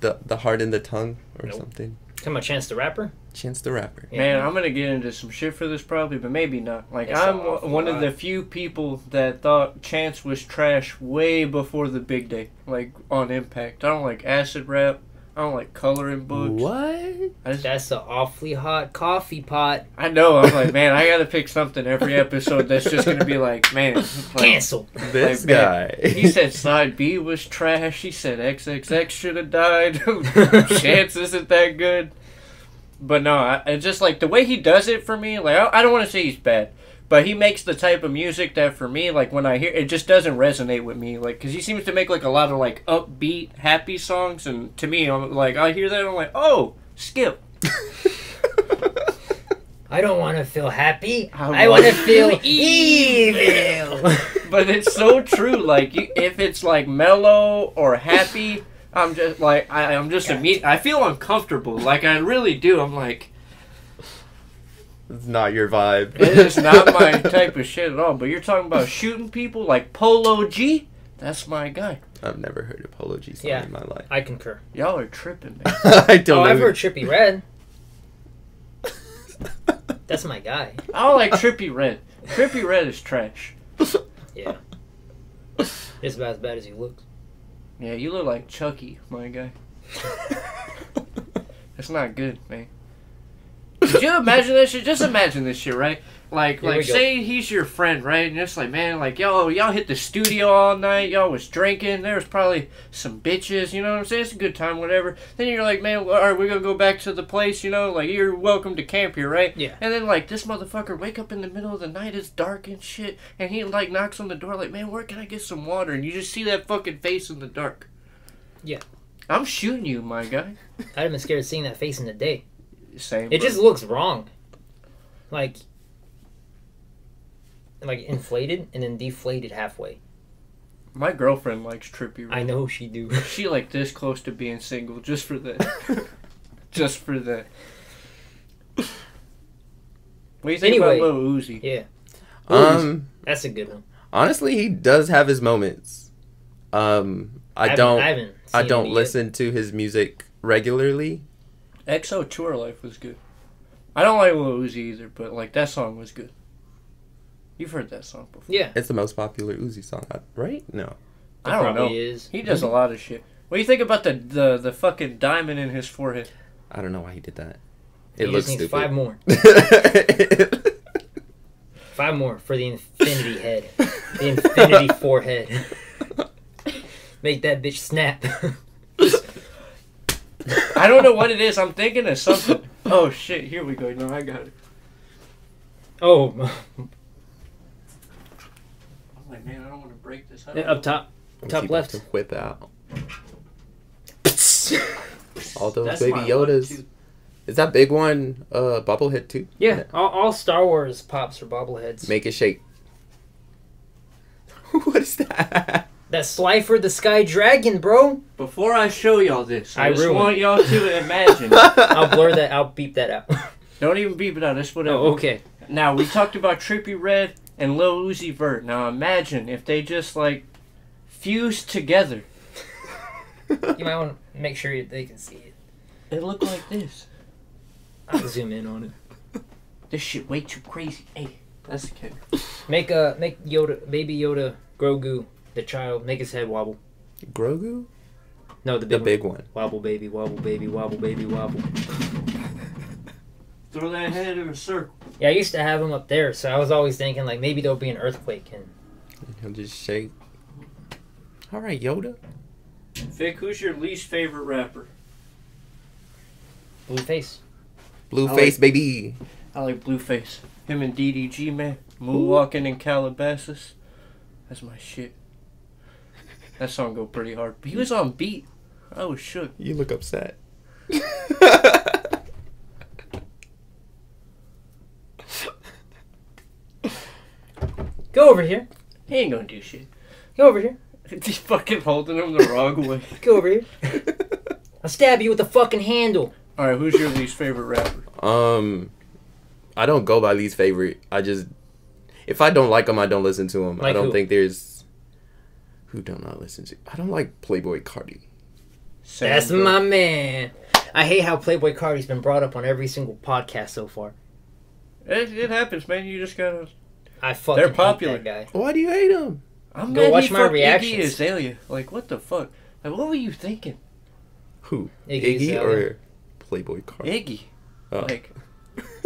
The Heart in the Tongue or Nope. something? Talking about Chance the Rapper? Chance the Rapper. Yeah. Man, I'm gonna get into some shit for this probably, but maybe not. Like, It's I'm an awful one of lot. the few people that thought Chance was trash way before the big day. Like, on Impact. I don't like acid rap. I don't like coloring books. What? That's an awfully hot coffee pot. I know. I'm like, man, I gotta pick something every episode that's just gonna be like, man. Like, Cancel. This man, guy. He said side B was trash. He said XXX should have died. Chance isn't that good. But no, it's just like the way he does it for me. Like, I don't want to say he's bad, but he makes the type of music that for me, like when I hear it, just doesn't resonate with me. Like, because he seems to make like a lot of like upbeat, happy songs, and to me, I'm like, I hear that, I'm like, oh, skip. I don't want to feel happy. I I want to want- feel evil. But it's so true. Like, if it's like mellow or happy, I'm just like, I'm just immediate. I feel uncomfortable. Like, I really do. I'm like, It's not your vibe. it is not my type of shit at all. But you're talking about shooting people like Polo G. That's my guy. I've never heard a Polo G song Yeah. in my life. I concur. Y'all are tripping, man. I don't Oh, know. I've heard Trippy Red. That's my guy. I don't like Trippy Red. Trippy Red is trash. Yeah. Just about as bad as he looks. Yeah, you look like Chucky, my guy. That's not good, man. Could you imagine that shit? Just imagine this shit, right? Like, Here we go. say he's your friend, right? And just like, man, like, y'all hit the studio all night. Y'all was drinking. There was probably some bitches, you know what I'm saying? It's a good time, whatever. Then you're like, man, all right, we're gonna go back to the place, you know? Like, you're welcome to camp here, right? Yeah. And then, like, this motherfucker wake up in the middle of the night, it's dark and shit, and he, like, knocks on the door, like, man, where can I get some water? And you just see that fucking face in the dark. Yeah. I'm shooting you, my guy. I'd have been scared of seeing that face in the day. Same. It bro. just looks wrong. Like inflated and then deflated halfway. My girlfriend likes Trippy Red. I know she do. She like this close to being single just for that. Just for that. What do you think Anyway. about Lil Uzi? Yeah. That's a good one. Honestly, he does have his moments. I I haven't I seen don't any listen to his music regularly. XO Tour Life was good. I don't like Lil Uzi either, but like that song was good. You've heard that song before. Yet. Yeah. It's the most popular Uzi song, right? No. I don't know. Is. He does a lot of shit. What do you think about the fucking diamond in his forehead? I don't know why he did that. He It looks just needs stupid. 5 more. 5 more for the infinity head. The infinity forehead. Make that bitch snap. I don't know what it is. I'm thinking of something. Oh shit! Here we go. No, I got it. Oh. I'm like, man, I don't want to break this up. Up top. Top Keep left. to whip out. All those That's baby my luck, Yodas. too. Is that big one bobblehead too? Yeah, all Star Wars pops are bobbleheads. Make it shake. What is that? That's Slifer the Sky Dragon, bro. Before I show y'all this, I just ruined want it. y'all to imagine. I'll blur that. I'll beep that out. Don't even beep it out. That's whatever. Oh, okay. Now we talked about Trippie Redd and Lil Uzi Vert. Now imagine if they just like fused together. You might want to make sure they can see it. It looked like this. I'll zoom in on it. This shit way too crazy. Hey, that's the kid. Make Yoda, baby Yoda, Grogu, the child, make his head wobble. Grogu? No, the The big, big one. Wobble baby, wobble baby, wobble baby, wobble. Throw that head in a circle. Yeah, I used to have him up there, so I was always thinking like maybe there'll be an earthquake and He'll just shake. All right, Yoda. Vic, who's your least favorite rapper? Blueface. Blueface, baby. I like Blueface. Him and DDG, man. Moonwalking in Calabasas. That's my shit. That song go pretty hard. But he was on beat. I was shook. You look upset. Go over here. He ain't gonna do shit. Go over here. He's fucking holding him the wrong way. Go over here. I'll stab you with the fucking handle. Alright, who's your least favorite rapper? I don't go by least favorite. I just, if I don't like them, I don't listen to them. I Like don't who? think there's, who don't I listen to? I don't like Playboy Cardi. That's Sandra. my man. I hate how Playboy Cardi's been brought up on every single podcast so far. It happens, man. You just gotta... I fucking They're hate popular. that guy. Why do you hate him? I'm Go mad watch he my fucked reactions. Iggy Azalea. Like, what the fuck? Like, what were you thinking? Who? Iggy Iggy Azalea. or Playboy Cardi? Iggy. Oh. Like,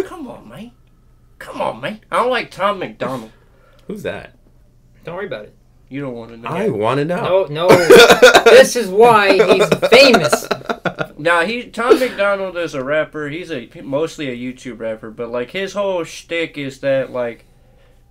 come on, man. Come on, man. I don't like Tom McDonald. Who's that? Don't worry about it. You don't want to know. I want to know. No. This is why he's famous. Now, Tom McDonald is a rapper. He's mostly a YouTube rapper, but like his whole shtick is that like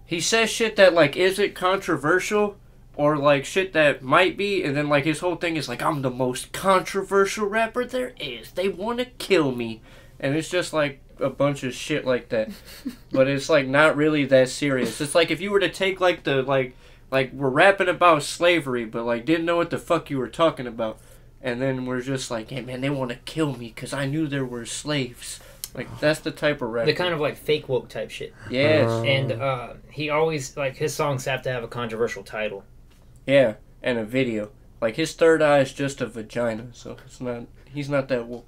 he says shit that like isn't controversial or like shit that might be, and then like his whole thing is like I'm the most controversial rapper there is. They want to kill me, and it's just like a bunch of shit like that. But it's like not really that serious. It's like if you were to take like the like we're rapping about slavery, but like didn't know what the fuck you were talking about. And then we're just like, hey man, they want to kill me because I knew there were slaves. Like, that's the type of rap. The kind of like fake woke type shit. Yes. And he always, like, his songs have to have a controversial title. Yeah, and a video. Like, his third eye is just a vagina, so it's not, he's not that woke.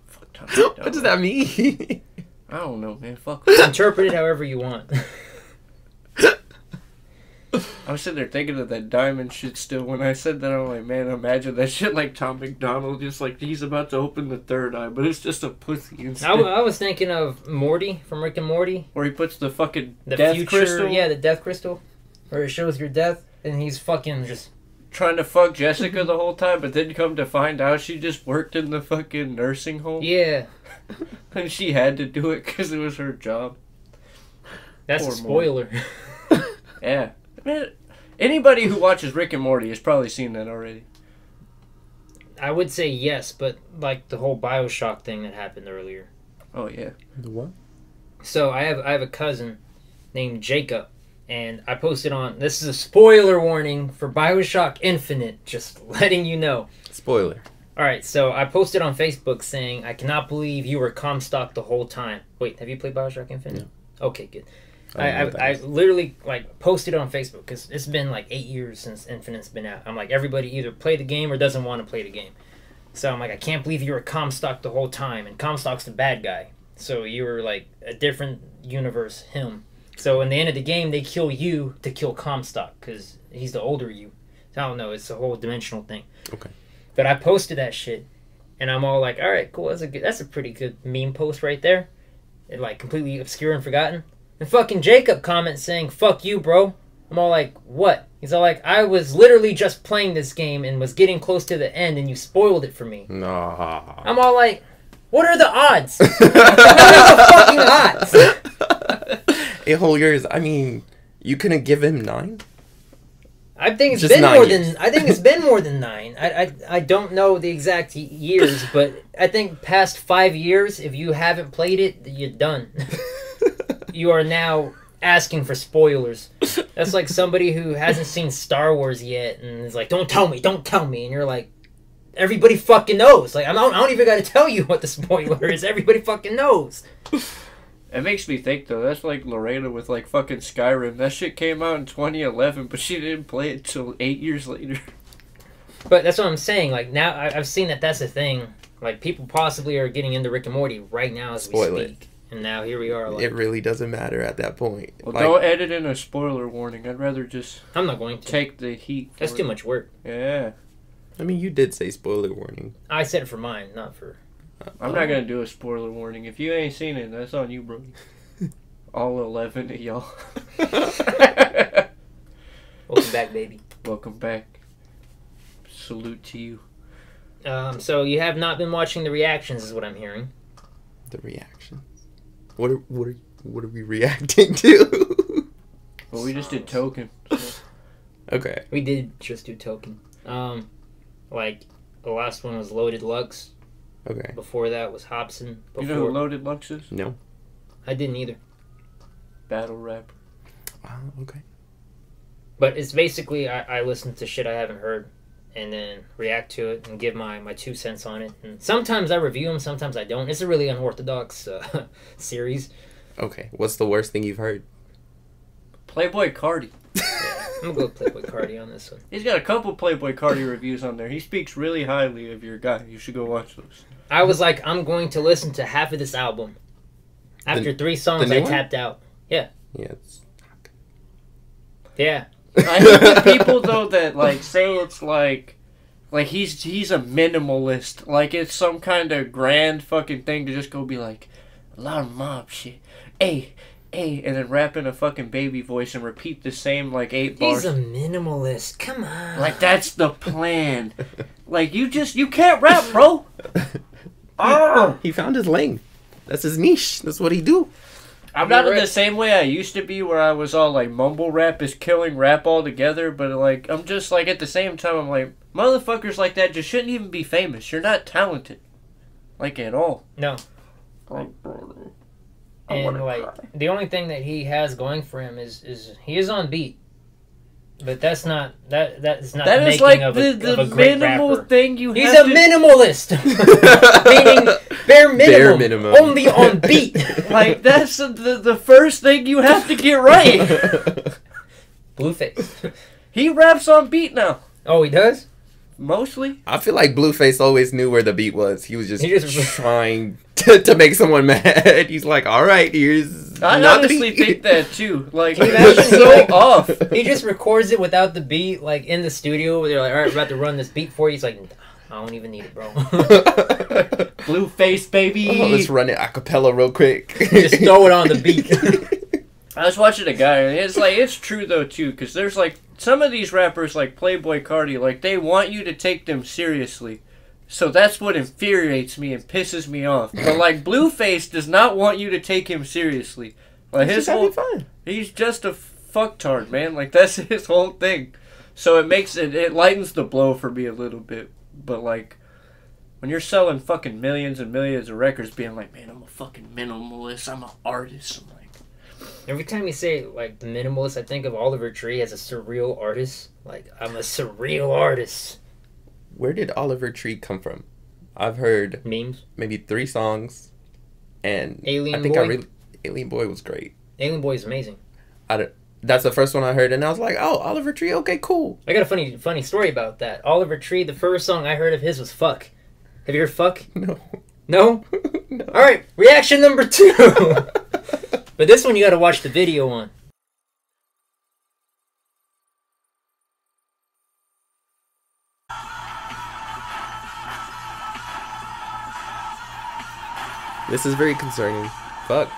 Fuck Tom McDonald. What does that mean? I don't know, man. Fuck. Interpret it however you want. I was sitting there thinking of that diamond shit still. When I said that, I'm like, man, imagine that shit like Tom McDonald, just like he's about to open the third eye, but it's just a pussy instead. I was thinking of Morty from Rick and Morty. Where he puts the fucking The death future, crystal. yeah, the death crystal. Where it shows your death, and he's fucking just... Trying to fuck Jessica the whole time, but then come to find out she just worked in the fucking nursing home. Yeah. And she had to do it because it was her job. That's Poor a spoiler. Yeah. Man, anybody who watches Rick and Morty has probably seen that already. I would say yes, but like the whole Bioshock thing that happened earlier. Oh, yeah. The what? So I have a cousin named Jacob, and I posted on... This is a spoiler warning for Bioshock Infinite, just letting you know. Spoiler. Alright, so I posted on Facebook saying, I cannot believe you were Comstock the whole time. Wait, have you played Bioshock Infinite? No. Okay, good. I literally like posted it on Facebook because it's been like 8 years since Infinite's been out. I'm like, everybody either played the game or doesn't want to play the game. So I'm like, I can't believe you were Comstock the whole time, and Comstock's the bad guy. So you were like a different universe, him. So in the end of the game, they kill you to kill Comstock because he's the older you. So I don't know, it's a whole dimensional thing. Okay. But I posted that shit, and I'm all like, all right, cool, that's a pretty good meme post right there. It like completely obscure and forgotten. And fucking Jacob comments saying, fuck you, bro. I'm all like, what? He's all like, I was literally just playing this game and was getting close to the end and you spoiled it for me. Nah. I'm all like, what are the odds? What are the fucking odds? A whole years. I mean, you couldn't give him 9? I think it's Just been 9 more years. than I think it's been more than 9. I don't know the exact years, but I think past 5 years, if you haven't played it, you're done. You are now asking for spoilers. That's like somebody who hasn't seen Star Wars yet and is like, don't tell me, and you're like, everybody fucking knows. Like I don't even got to tell you what the spoiler is. Everybody fucking knows. It makes me think though. That's like Lorena with like fucking Skyrim. That shit came out in 2011, but she didn't play it till 8 years later. But that's what I'm saying. Like now, I've seen that that's a thing. Like people possibly are getting into Rick and Morty right now as Spoil we it. speak. And now here we are. Like, It really doesn't matter at that point. Well, Like, don't edit in a spoiler warning. I'd rather just I'm not going to. take the heat. That's for too it. much work. Yeah. I mean, you did say spoiler warning. I said it for mine, not for. I'm not gonna do a spoiler warning. If you ain't seen it, that's on you, bro. All 11 of y'all. Welcome back, baby. Welcome back. Salute to you. So you have not been watching the reactions, is what I'm hearing. The reactions. What are we reacting to? Well, we just did Token. So. Okay. We did just do Token. Like the last one was Loaded Lux. Okay. Before that was Hobson. You know who Loaded Lux is? No. I didn't either. Battle rapper. Okay. But it's basically I listen to shit I haven't heard and then react to it and give my 2 cents on it. And sometimes I review them, sometimes I don't. It's a really unorthodox series. Okay. What's the worst thing you've heard? Playboy Cardi. I'm gonna go Playboy Cardi on this one. He's got a couple Playboy Cardi reviews on there. He speaks really highly of your guy. You should go watch those. I was like, I'm going to listen to half of this album. After 3 songs, the new I one? tapped out. Yeah. Yeah. Yeah. I hate the people though that like say it's like he's a minimalist. Like it's some kind of grand fucking thing to just go be like a lot of mob shit. Hey, and then rap in a fucking baby voice and repeat the same like 8 bars. He's a minimalist. Come on. Like that's the plan. Like you can't rap, bro. He found his lane. That's his niche. That's what he do. I'm not in the same way I used to be where I was all like mumble rap is killing rap altogether, but like I'm just like at the same time I'm like motherfuckers like that just shouldn't even be famous. You're not talented. Like at all. No. Like bro. And like the only thing that he has going for him is he is on beat. But that's not that's not That the is making like of a the great minimal rapper. thing you He's have a to... minimalist. Meaning bare minimum. Bare minimum. Only on beat. Like that's the first thing you have to get right. Blueface. He raps on beat now. Oh, he does? Mostly. I feel like Blueface always knew where the beat was. He was just, He just- trying to make someone mad. He's like, all right, here's I not the honestly beat. think that too. Like Can you he's imagine, so like- off. He just records it without the beat, like in the studio where they're like, all right, we're about to run this beat for you. He's like, I don't even need it, bro. Blueface baby. Oh, let's run it a cappella real quick. Just throw it on the beat. I was watching a guy, and it's true though too, because there's like some of these rappers like Playboy Cardi, like they want you to take them seriously, so that's what infuriates me and pisses me off. But like Blueface does not want you to take him seriously. Like He's his just whole, having fun. he's just a fucktard, man. Like that's his whole thing. So it lightens the blow for me a little bit. But like when you're selling fucking millions and millions of records, being like, man, I'm a fucking minimalist, I'm an artist. I'm like. Every time you say like the minimalist, I think of Oliver Tree as a surreal artist. Like I'm a surreal artist. Where did Oliver Tree come from? I've heard Memes. maybe 3 songs, and Alien I think Boy? Alien Boy was great. Alien Boy is amazing. That's the first one I heard, and I was like, oh, Oliver Tree, okay, cool. I got a funny story about that. Oliver Tree, the first song I heard of his was Fuck. Have you heard Fuck? No. No? No. Alright, reaction number 2. But this one you gotta watch the video on. This is very concerning. Fuck.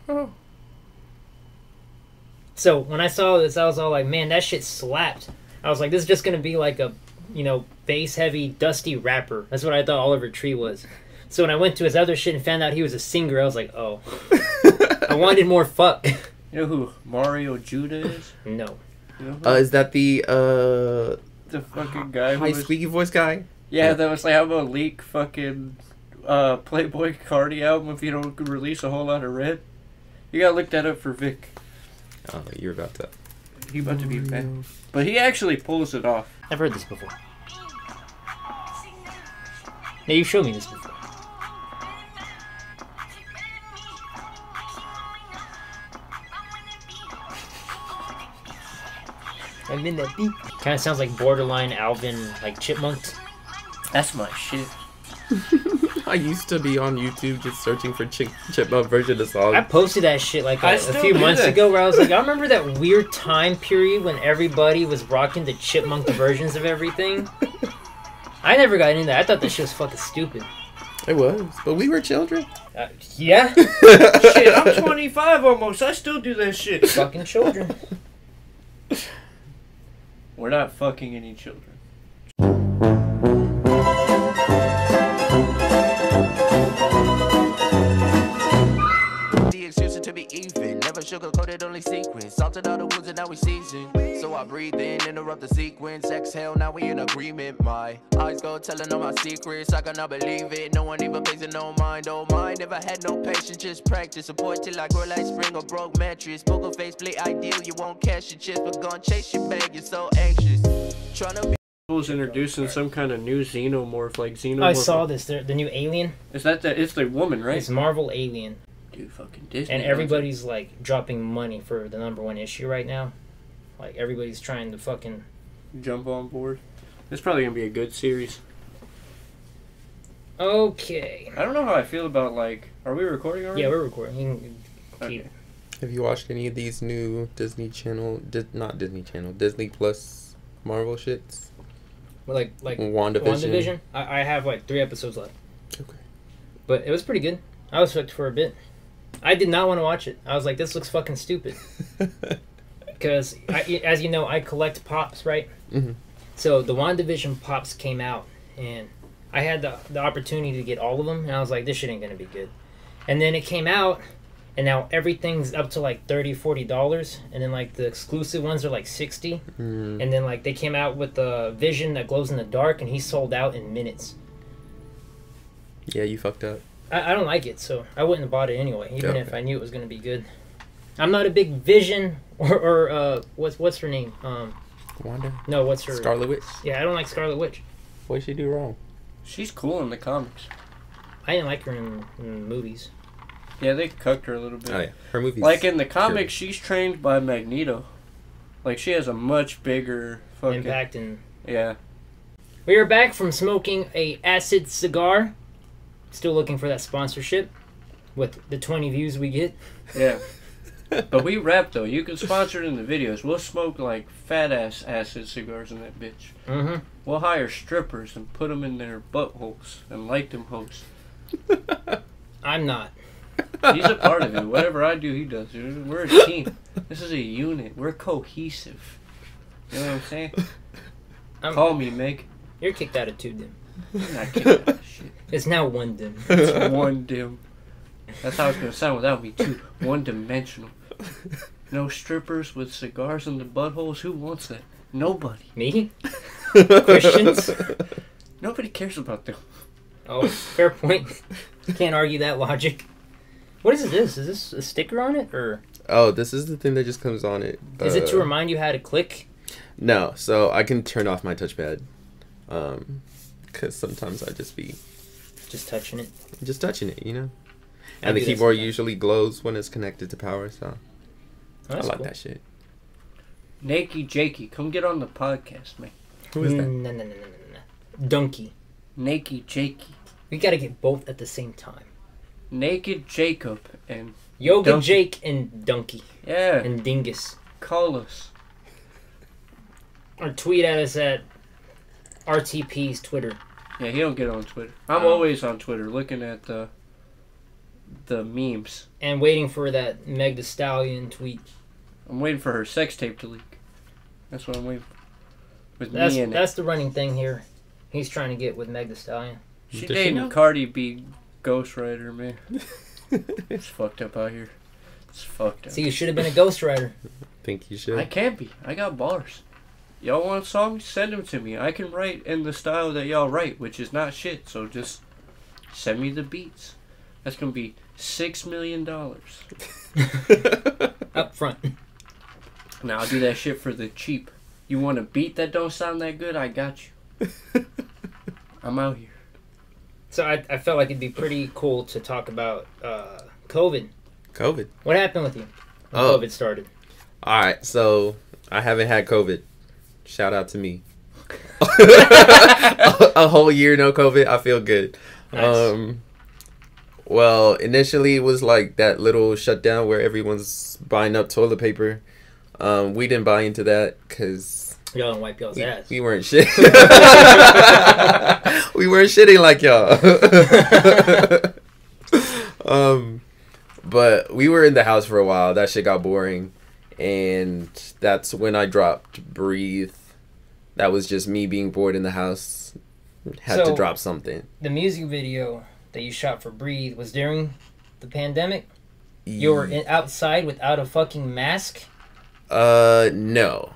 Oh. So when I saw this, I was all like, man, that shit slapped. I was like, this is just gonna be like a, bass heavy, dusty rapper. That's what I thought Oliver Tree was. So when I went to his other shit and found out he was a singer, I was like, oh. I wanted more fuck. You know who Mario Judah is? No. You know who? Is that the fucking guy high who was... squeaky voice guy? Yeah, that was like, how about leak fucking Playboy Cardi album if you don't release a whole lot of red? You gotta look that up for Vic. Oh, you're about to. He about to be bad. But he actually pulls it off. I've heard this before. Yeah, you showed me this before. I'm in that beat. Kind of sounds like borderline Alvin, like Chipmunked. That's my shit. I used to be on YouTube just searching for Chipmunk version of songs. I posted that shit like I a still few do months that. ago where I was like, I remember that weird time period when everybody was rocking the Chipmunk versions of everything. I never got into that. I thought that shit was fucking stupid. It was, but we were children. Yeah? Shit, I'm 25 almost. I still do that shit. Fucking children. We're not fucking any children. The excuse to be even, never sugarcoated, only sequence. Salted all the wounds and now we season. So I breathe in, interrupt the sequence. Exhale, now we in agreement. My eyes go telling all my secrets. I cannot believe it. No one even pays it no mind. Oh my, never had no patience, just practice. Support till I grow like spring or broke mattress. Poker face, play ideal, you won't cash your chips, but gon' chase your bag. You're so anxious. Tryna be. Was introducing some kind of new xenomorph, like xenomorph. I saw this. The new Alien. Is that the? It's the woman, right? It's Marvel Alien. Dude, fucking Disney. And everybody's like dropping money for the #1 issue right now. Like everybody's trying to fucking jump on board. It's probably gonna be a good series. Okay. I don't know how I feel about like. Are we recording already? Yeah, we're recording. You can keep. Okay. Have you watched any of these new Disney Channel, not Disney Channel, Disney Plus Marvel shits? Like WandaVision? I have like 3 episodes left. Okay. But it was pretty good. I was hooked for a bit. I did not want to watch it. I was like, this looks fucking stupid. Because, as you know, I collect pops, right? Mm-hmm. So the WandaVision pops came out, and I had the opportunity to get all of them, and I was like, this shit ain't going to be good. And then it came out, and now everything's up to like $30-$40, and then like the exclusive ones are like $60. Mm. And then like they came out with the Vision that glows in the dark, and he sold out in minutes. Yeah, you fucked up. I don't like it, so I wouldn't have bought it anyway, even Okay. if I knew it was going to be good. I'm not a big Vision or what's her name? Wanda? No, what's her? Scarlet Witch? Yeah, I don't like Scarlet Witch. What did she do wrong? She's cool in the comics. I didn't like her in movies. Yeah, they cucked her a little bit. Oh yeah, her movies. Like in the comics, she's trained by Magneto. Like she has a much bigger fucking Impact and. Yeah. We are back from smoking a acid cigar. Still looking for that sponsorship with the 20 views we get. Yeah. But we rap though. You can sponsor it in the videos. We'll smoke like fat ass acid cigars in that bitch. Mm-hmm. We'll hire strippers and put them in their buttholes and light them hoes. I'm not. He's a part of it. Whatever I do, he does. We're a team. This is a unit. We're cohesive. You know what I'm saying? Call me, Meg. You're kicked out of 2 dim. I'm not kidding about shit. It's now 1 dim. It's 1 dim. That's how it's gonna sound without me too. 1-dimensional. No strippers with cigars in the buttholes. Who wants that? Nobody. Me? Christians? Nobody cares about them. Oh, fair point. Can't argue that logic. What is this? Is this a sticker on it, or Oh, this is the thing that just comes on it. is it to remind you how to click? No, so I can turn off my touchpad. Because sometimes I just be Just touching it. just touching it, you know. I And the do that keyboard sometimes. usually glows when it's connected to power, so I That's like cool. that shit. Nakey Jakey, come get on the podcast, man. Who is that? No. Donkey. Nakey Jakey. We gotta get both at the same time. Naked Jacob and Yoga Donkey. Jake and Donkey yeah, and Dingus. call us. Or tweet at us at RTP's Twitter. Yeah, he don't get on Twitter. I'm Oh. always on Twitter looking at the memes. And waiting for that Meg Thee Stallion tweet. I'm waiting for her sex tape to leak. That's what I'm waiting for. With That's me in that's it. the running thing here. He's trying to get with Meg Thee Stallion. She Does she dating know? Cardi B ghostwriter, man. It's fucked up out here. It's fucked up. See, you should have been a ghostwriter. Think you should? I can't be. I got bars. Y'all want songs? Send them to me. I can write in the style that y'all write, which is not shit. So just send me the beats. That's gonna be $6 million. Up front. Now I'll do that shit for the cheap. You want a beat that don't sound that good? I got you. I'm out here. So I felt like it'd be pretty cool to talk about COVID. COVID. What happened with you when Oh. COVID started? All right, so I haven't had COVID. Shout out to me. A whole year no COVID. I feel good. Nice. Well, initially it was like that little shutdown where everyone's buying up toilet paper. We didn't buy into that because Y'all don't wipe y'all's ass. we weren't shit. We weren't shitting like y'all. But we were in the house for a while. That shit got boring, and that's when I dropped Breathe. That was just me being bored in the house. Had to So- drop something. The music video that you shot for Breathe was during the pandemic? You were outside without a fucking mask? No.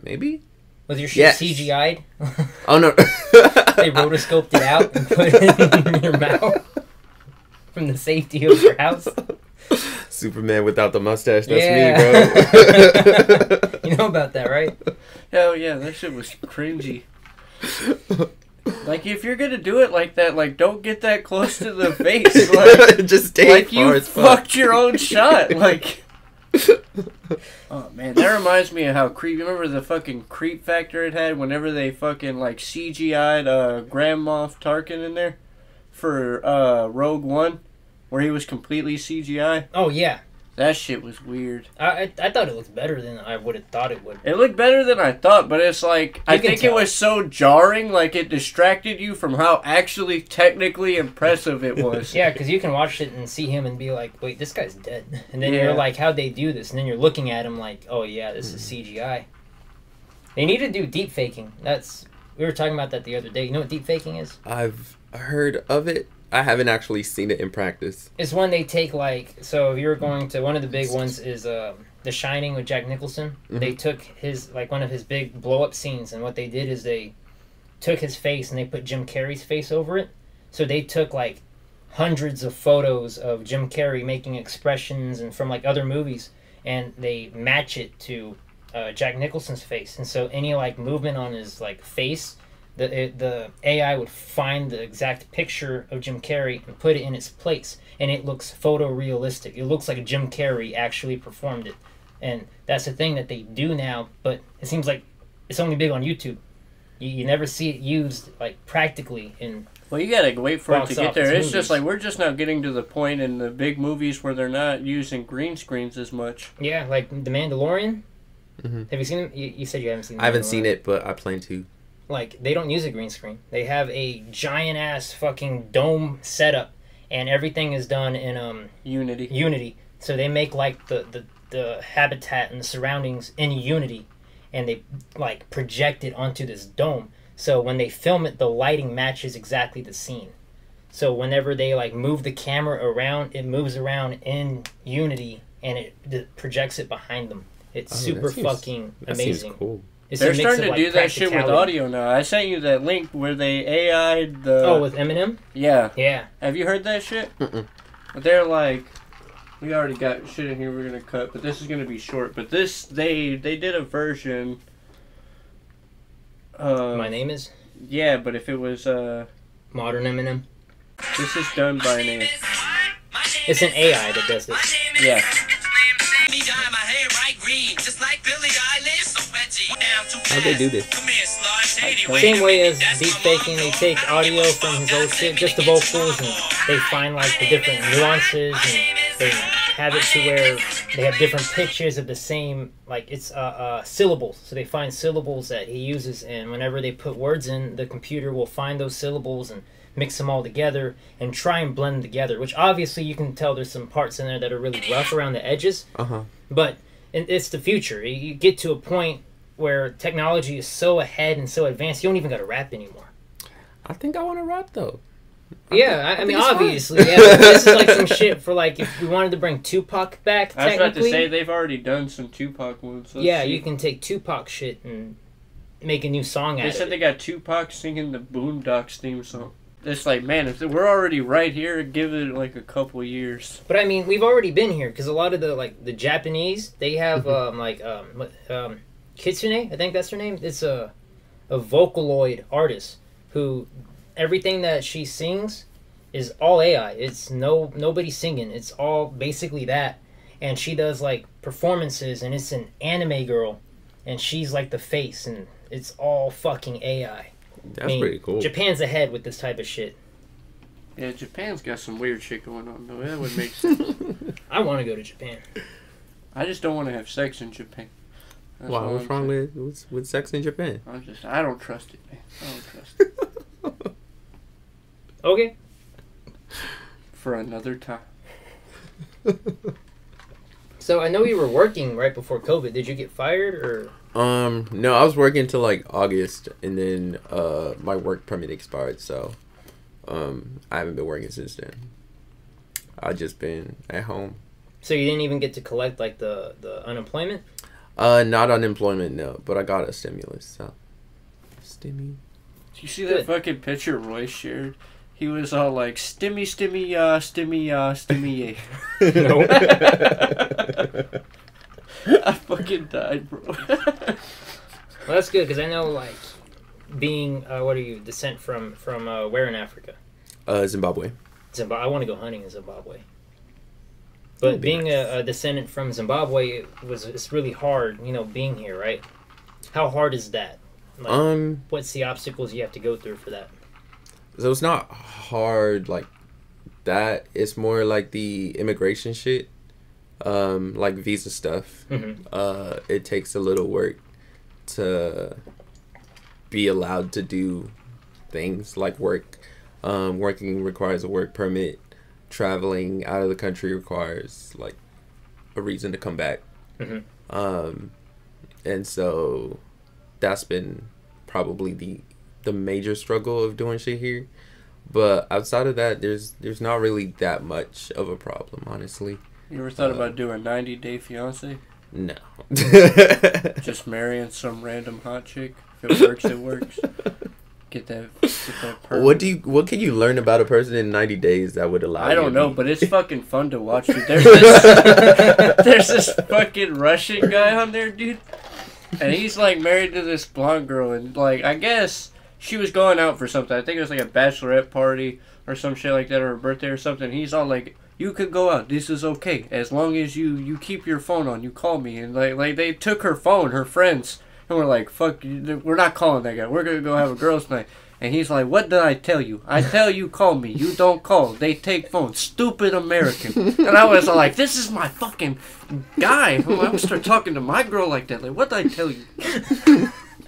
Maybe? Was your shit Yes. CGI'd? Oh, no. They rotoscoped it out and put it in your mouth from the safety of your house? Superman without the mustache. That's Yeah. me, bro. You know about that, right? Hell yeah, that shit was cringy. Like, if you're gonna do it like that, like, don't get that close to the face. Like, Just stay like far you as fuck. fucked your own shot. Like, oh man, that reminds me of how creep. Remember the fucking creep factor it had whenever they fucking like CGI'd Grand Moff Tarkin in there for Rogue One, where he was completely CGI. Oh, yeah. That shit was weird. I thought it looked better than I would have thought it would. It looked better than I thought, but it's like, I can think it tell. was so jarring, like it distracted you from how actually technically impressive it was. Yeah, because you can watch it and see him and be like, wait, this guy's dead. And then Yeah. you're like, how'd they do this? And then you're looking at him like, oh, yeah, this is CGI. They need to do deep faking. We were talking about that the other day. You know what deep faking is? I've heard of it. I haven't actually seen it in practice. It's when they take, like, so if you're going to, one of the big ones is The Shining with Jack Nicholson. They took one of his big blow-up scenes, and what they did is they took his face and they put Jim Carrey's face over it. So they took, like, hundreds of photos of Jim Carrey making expressions and from, like, other movies, and they match it to Jack Nicholson's face. And so any, like, movement on his, like, face, the AI would find the exact picture of Jim Carrey and put it in its place, and it looks photorealistic. It looks like Jim Carrey actually performed it, and that's the thing that they do now. But it seems like it's only big on YouTube. You never see it used like practically in. Well, you gotta wait for it Box to get there. office It's just movies. like we're just now getting to the point in the big movies where they're not using green screens as much. Yeah, like The Mandalorian. Mhm. Have you seen it? You said you haven't seen. I haven't seen it, but I plan to. Like, they don't use a green screen. They have a giant ass fucking dome setup, and everything is done in Unity. Unity. So they make like the habitat and the surroundings in Unity, and they like project it onto this dome. So when they film it, the lighting matches exactly the scene. So whenever they like move the camera around, it moves around in Unity, and it projects it behind them. It's Oh, super that seems- fucking That amazing. seems cool. It's a They're mix starting of, to like, do that shit with practicality. audio now. I sent you that link where they AI'd the. Oh, with Eminem? Yeah. Yeah. Have you heard that shit? Mm-mm. But they're like, we already got shit in here we're gonna cut, but this is gonna be short. But this, they did a version My name is Yeah, but if it was Modern Eminem. this is done by an AI. It's an AI that does this. Yeah. How'd they do this? Same way as deep faking, they take audio from his old shit, just the vocals, and they find like the different nuances, and they have it to where they have different pitches of the same, like it's syllables. So they find syllables that he uses, and whenever they put words in, the computer will find those syllables and mix them all together and try and blend them together, which obviously you can tell there's some parts in there that are really rough around the edges. But it's the future. You get to a point where technology is so ahead and so advanced, you don't even got to rap anymore. I think I want to rap though. I mean, obviously, yeah. But this is like some shit for like if we wanted to bring Tupac back. I was about to technically. say they've already done some Tupac ones. Let's Yeah, see. you can take Tupac shit and make a new song They out said of they it. got Tupac singing the Boondocks theme song. It's like, man, if we're already right here, give it like a couple years. But I mean, we've already been here because a lot of the Japanese, they have Kitsune, I think that's her name. It's a Vocaloid artist who everything that she sings is all AI. It's nobody singing. It's all basically that. And she does like performances, and it's an anime girl, and she's like the face, and it's all fucking AI. That's pretty cool. Japan's ahead with this type of shit. Yeah, Japan's got some weird shit going on though. That would make sense. I want to go to Japan. I just don't want to have sex in Japan. That's Why? all What's I'm wrong saying. with sex in Japan? I don't trust it, man. I don't trust it. Okay. For another time. So I know you were working right before COVID. Did you get fired or? No, I was working till like August, and then my work permit expired, so I haven't been working since then. I've just been at home. So you didn't even get to collect like the unemployment? Not unemployment, no, but I got a stimulus, so stimmy. Did you see that fucking picture Roy shared? He was all like, stimmy, stimmy, No. I fucking died, bro. Well, that's good because I know like being what are you descent from where in Africa? Zimbabwe. Zimbabwe. I want to go hunting in Zimbabwe. But being a descendant from Zimbabwe it's really hard, being here, right? How hard is that? Like, what's the obstacles you have to go through for that? So it's not hard like that. It's more like the immigration shit, like visa stuff. Mm-hmm. It takes a little work to be allowed to do things like work. Working requires a work permit. Traveling out of the country requires like a reason to come back. Mm-hmm. And so that's been probably the major struggle of doing shit here. But outside of that, there's not really that much of a problem, honestly. You ever thought about doing 90-day fiance? No. Just marrying some random hot chick? If it works, it works. Get that permit. What can you learn about a person in 90 days that would allow you I don't to know, be- but it's fucking fun to watch. Dude. There's this fucking Russian guy on there, dude. And he's like married to this blonde girl, and like I guess she was going out for something. I think it was like a bachelorette party or some shit like that, or her birthday or something. He's all like, "You could go out. This is okay as long as you keep your phone on. You call me." And like they took her phone, her friends, and we're like, "Fuck, we're not calling that guy. We're gonna go have a girls' night." And he's like, "What did I tell you? I tell you call me. You don't call. They take phones. Stupid American." And I was like, "This is my fucking guy. I'm gonna start talking to my girl like that. Like, what did I tell you?"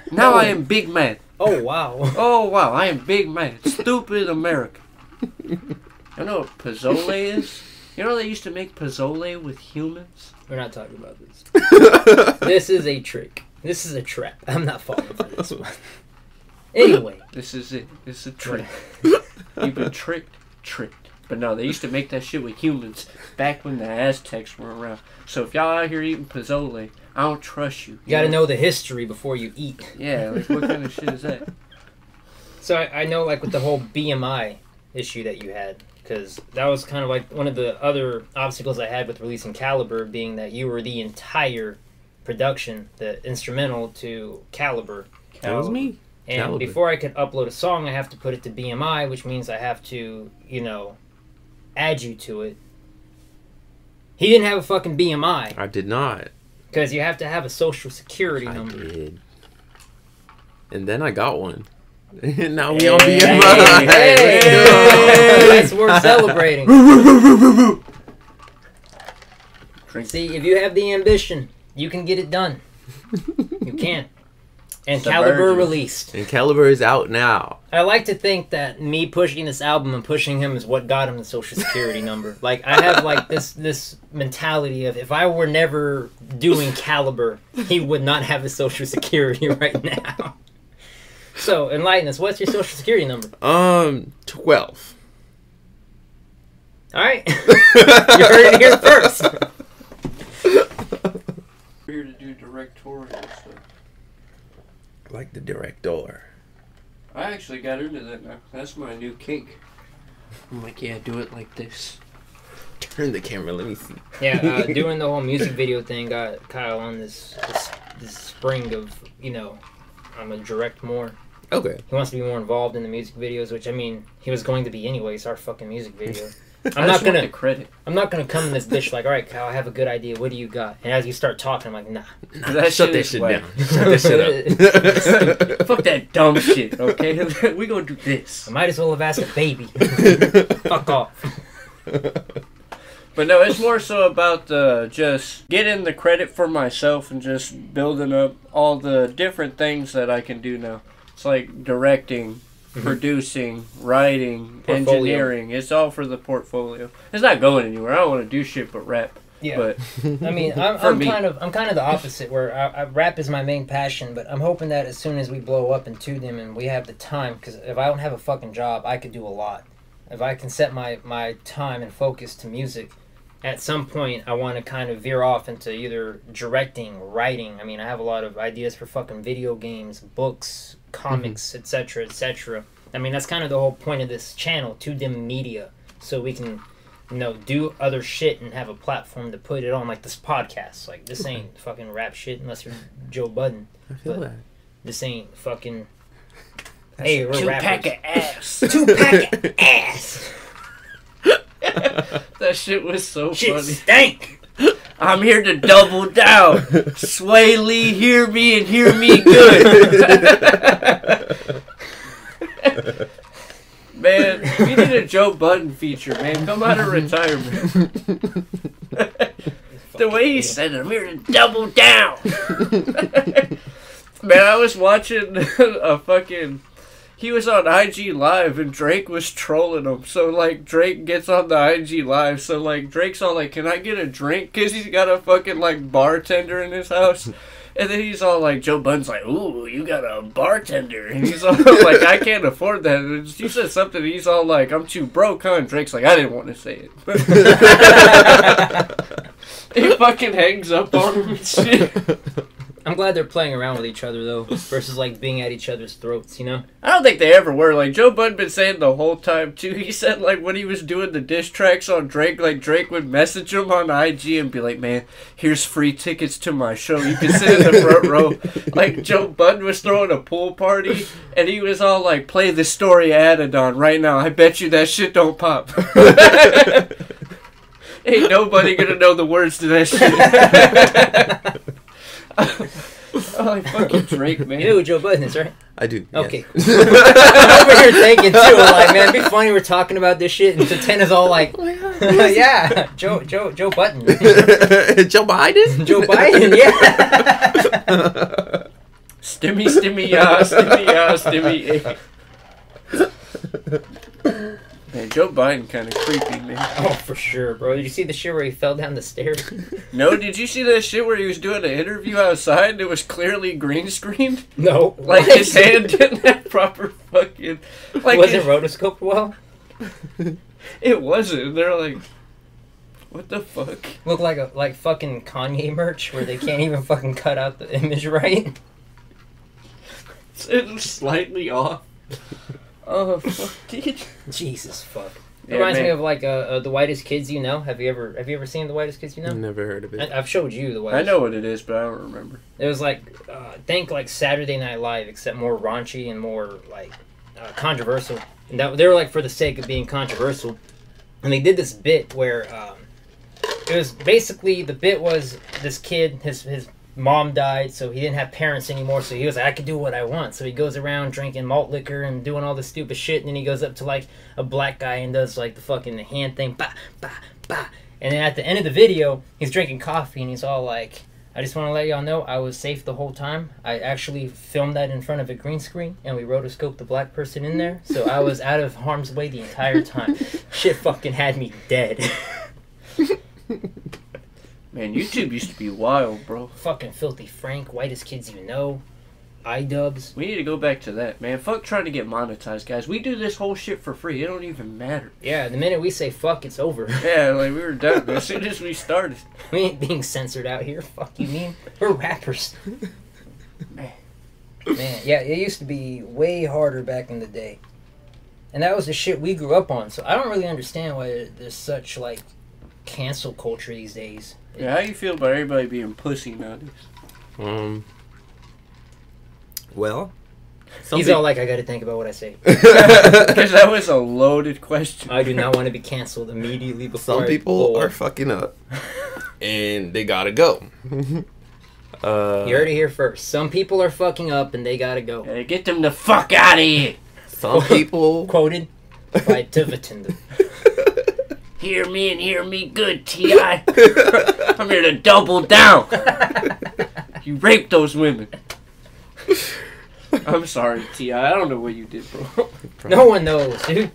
Now I am big mad. Oh wow. Oh wow, I am big mad. Stupid American. You know what pozole is? You know they used to make pozole with humans? We're not talking about this. This is a trick. This is a trap. I'm not falling for this one. Anyway. This is it. This is a trick. You've been tricked. But no, they used to make that shit with humans back when the Aztecs were around. So if y'all out here eating pozole, I don't trust you. You gotta know the history before you eat. Yeah, like what kind of shit is that? So I know like with the whole BMI issue that you had, because that was kind of like one of the other obstacles I had with releasing Caliber, being that you were the entire production, the instrumental to Caliber. That was me. And Caliber. before I could upload a song, I have to put it to BMI, which means I have to, add you to it. He didn't have a fucking BMI. I did not. Because you have to have a social security I number. did. And then I got one. Now we Hey, on BMI. hey, Hey. that's worth celebrating. See, if you have the ambition, you can get it done. You can. And Caliber released. And Caliber is out now. I like to think that me pushing this album and pushing him is what got him the social security number. Like, I have like this mentality of if I were never doing Caliber, he would not have his social security right now. So, enlighten us. What's your social security number? 12. Alright. You heard it here first. We're here to do directorial stuff. Like the director. I actually got into that now. That's my new kink. I'm like, yeah, do it like this. Turn the camera, let me see. Yeah, doing the whole music video thing got Kyle on this spring of, I'm gonna direct more. Okay. He wants to be more involved in the music videos, which, I mean, he was going to be anyway. It's our fucking music video. I'm not the credit. I'm not gonna come in this bitch like, all right, Kyle, I have a good idea. What do you got? And as you start talking, I'm like, nah. Shut that shit down. Shut that shit up. Fuck that dumb shit, okay? We gonna do this. I might as well have asked a baby. Fuck off. But no, it's more so about just getting the credit for myself and just building up all the different things that I can do now. It's like directing, producing, writing, Portfolio. engineering. It's all for the portfolio. It's not going anywhere. I don't want to do shit but rap. Yeah. But I mean, I'm kind of the opposite, where I rap is my main passion, but I'm hoping that as soon as we blow up and tune them and we have the time, because if I don't have a fucking job, I could do a lot. If I can set my time and focus to music, at some point I want to kind of veer off into either directing, writing. I mean, I have a lot of ideas for fucking video games, books, comics, etc., etc. I mean, that's kind of the whole point of this channel, To Dim Media, so we can, do other shit and have a platform to put it on, like this podcast. Like, this ain't fucking rap shit unless you're Joe Budden. I feel that. This ain't fucking... Hey, we're two-pack rappers. of ass. Two-pack of ass. That shit was so Shit funny. stank. I'm here to double down. Sway Lee, hear me and hear me good. Man, we need a Joe Budden feature, man. Come out of retirement. The way he said it, I'm here to double down. Man, I was watching a fucking... He was on IG Live and Drake was trolling him. So, like, Drake gets on the IG Live. So, like, Drake's all like, can I get a drink? Because he's got a fucking, like, bartender in his house. And then he's all like, Joe Budden's like, ooh, you got a bartender. And he's all like, I can't afford that. And he said something, and he's all like, I'm too broke, huh? And Drake's like, I didn't want to say it. He fucking hangs up on him and shit. I'm glad they're playing around with each other, though, versus, like, being at each other's throats, I don't think they ever were. Like, Joe Budden been saying the whole time, too. He said, like, when he was doing the diss tracks on Drake, like, Drake would message him on IG and be like, man, here's free tickets to my show. You can sit in the front row. Like, Joe Budden was throwing a pool party, and he was all like, play the story I added on right now. I bet you that shit don't pop. Ain't nobody gonna know the words to that shit. Oh, like fucking Drake, man. You know who Joe Budden is, right? I do. Okay. I'm over here thinking, too, like, man, it'd be funny we're talking about this shit, and Ten is all like, yeah, Joe Budden. Joe Biden? Joe Biden, yeah. Stimmy, ya, stimmy. Man, Joe Biden kind of creepy, man. Oh, for sure, bro. Did you see the shit where he fell down the stairs? No, did you see that shit where he was doing an interview outside and it was clearly green screened? No. Like, his hand didn't have proper fucking... Like, wasn't rotoscoped well? It wasn't. They're like, what the fuck? Look like fucking Kanye merch where they can't even fucking cut out the image right. It's slightly off. Oh, fuck, dude. Jesus, fuck. It reminds me of like The Whitest Kids You Know. Have you ever seen The Whitest Kids You Know? Never heard of it. I've showed you The Whitest. I know what it is, but I don't remember. It was like think like Saturday Night Live, except more raunchy and more like controversial. And that they were like for the sake of being controversial. And they did this bit where it was basically the bit was this kid, his mom died, so he didn't have parents anymore, so he was like, I can do what I want. So he goes around drinking malt liquor and doing all this stupid shit, and then he goes up to like a black guy and does like the fucking hand thing, bah, bah, bah. And then at the end of the video, he's drinking coffee and he's all like, I just want to let y'all know I was safe the whole time. I actually filmed that in front of a green screen and we rotoscoped the black person in there, so I was out of harm's way the entire time. Shit fucking had me dead. Man, YouTube used to be wild, bro. Fucking Filthy Frank, Whitest Kids You Know, iDubbbz. We need to go back to that, man. Fuck trying to get monetized, guys. We do this whole shit for free. It don't even matter. Yeah, the minute we say fuck, it's over. Yeah, like we were done as soon as we started. We ain't being censored out here. Fuck you mean? We're rappers. Man, yeah, it used to be way harder back in the day. And that was the shit we grew up on. So I don't really understand why there's such, like, cancel culture these days. Yeah, how you feel about everybody being pussy nowadays? Well, he's all like, I gotta think about what I say. Because that was a loaded question. I do not want to be canceled immediately before. Some people are fucking up, and they gotta go. You heard it here first. Some people are fucking up, and they gotta go. Yeah, get them the fuck out of here. Some people quoted by TVTENDV. Hear me and hear me good, T.I. I'm here to double down. You raped those women. I'm sorry, T.I. I don't know what you did, bro. No one knows, dude.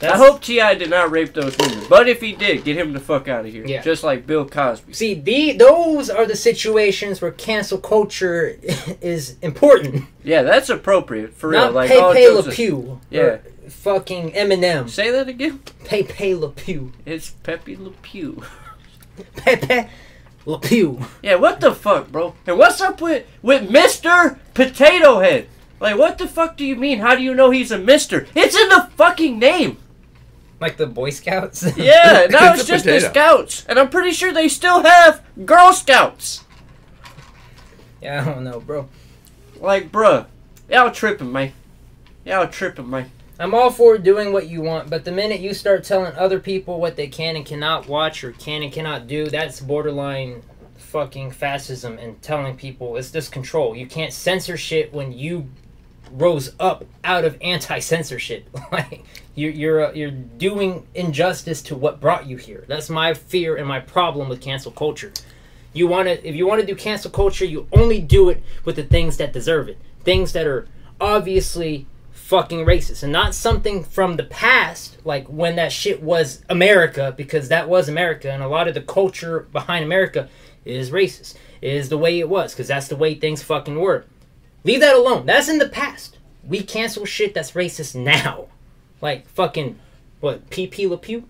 I hope T.I. did not rape those women. But if he did, get him the fuck out of here. Yeah. Just like Bill Cosby. See, those are the situations where cancel culture is important. Yeah, that's appropriate, for real. Not Like, Pepe Le Pew. Yeah. Fucking Eminem. Say that again? Pepe Le Pew. It's Pepe Le Pew. Pepe Le Pew. Yeah, what the fuck, bro? And what's up with Mr. Potato Head? Like, what the fuck do you mean? How do you know he's a mister? It's in the fucking name. Like the Boy Scouts? Yeah, now it's just the potato. Scouts. And I'm pretty sure they still have Girl Scouts. Yeah, I don't know, bro. Like, bruh. Y'all tripping, man. Y'all tripping, man. I'm all for doing what you want, but the minute you start telling other people what they can and cannot watch or can and cannot do, that's borderline fucking fascism and telling people it's just control. You can't censor shit when you rose up out of anti-censorship. Like you're doing injustice to what brought you here. That's my fear and my problem with cancel culture. If you want to do cancel culture, you only do it with the things that deserve it. Things that are obviously fucking racist and not something from the past, like when that shit was America, because that was America and a lot of the culture behind America is racist. It is the way it was, because that's the way things fucking were. Leave that alone. That's in the past. We cancel shit that's racist now. Like fucking, what, Pepe Le Pew?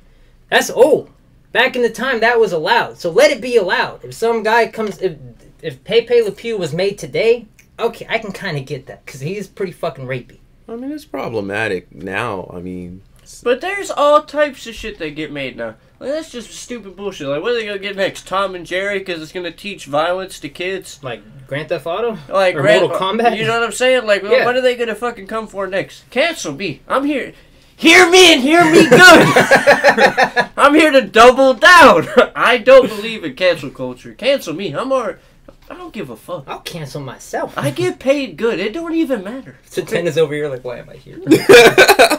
That's old. Back in the time, that was allowed. So let it be allowed. If some guy comes, if Pepe Le Pew was made today, okay, I can kind of get that, because he's pretty fucking rapey. I mean, it's problematic now. I mean, But there's all types of shit that get made now. Like, that's just stupid bullshit. Like, what are they gonna get next? Tom and Jerry, because it's gonna teach violence to kids? Like Grand Theft Auto? Like or Mortal Kombat? You know what I'm saying? Like, Yeah. what are they gonna fucking come for next? Cancel me. I'm here. Hear me and hear me good. I'm here to double down. I don't believe in cancel culture. Cancel me. I don't give a fuck. I'll cancel myself. I get paid good. It don't even matter. So Tenda's over here like, why am I here?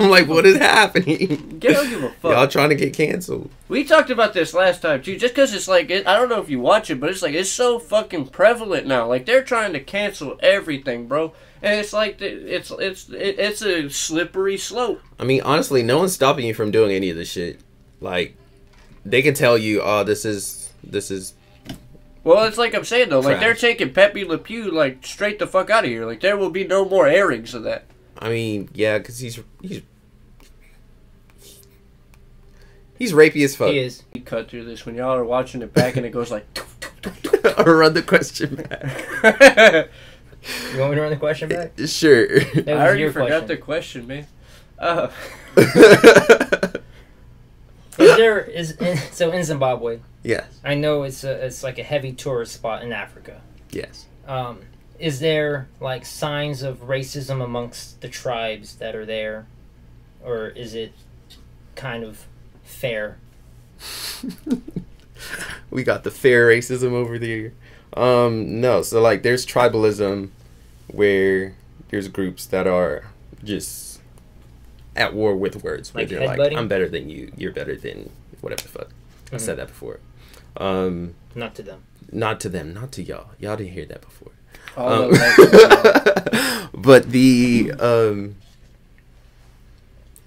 I'm like, what is happening? I don't give a fuck. Y'all trying to get canceled. We talked about this last time too, just because it's like, I don't know if you watch it, but it's like, it's so fucking prevalent now. Like, they're trying to cancel everything, bro. And it's like, it's a slippery slope. I mean, honestly, no one's stopping you from doing any of this shit. Like, they can tell you, oh, this is Well, it's like I'm saying, though. Like, trash. they're taking Pepe Le Pew, like, straight the fuck out of here. Like, there will be no more airings of that. I mean, yeah, because he's rapey as fuck. He is. We cut through this when y'all are watching it back and it goes like... I'll run the question back. You want me to run the question back? Sure. That was I already your forgot question. the question, man. So in Zimbabwe, Yes. I know it's like a heavy tourist spot in Africa. Yes. Is there like signs of racism amongst the tribes that are there, or is it kind of fair? We got the fair racism over there. No, so like there's tribalism where there's groups that are just at war with words. Where Like they're like, headbutting? I'm better than you, you're better than whatever the fuck. I said that before. Not to them. Not to them, not to y'all. Y'all didn't hear that before. But the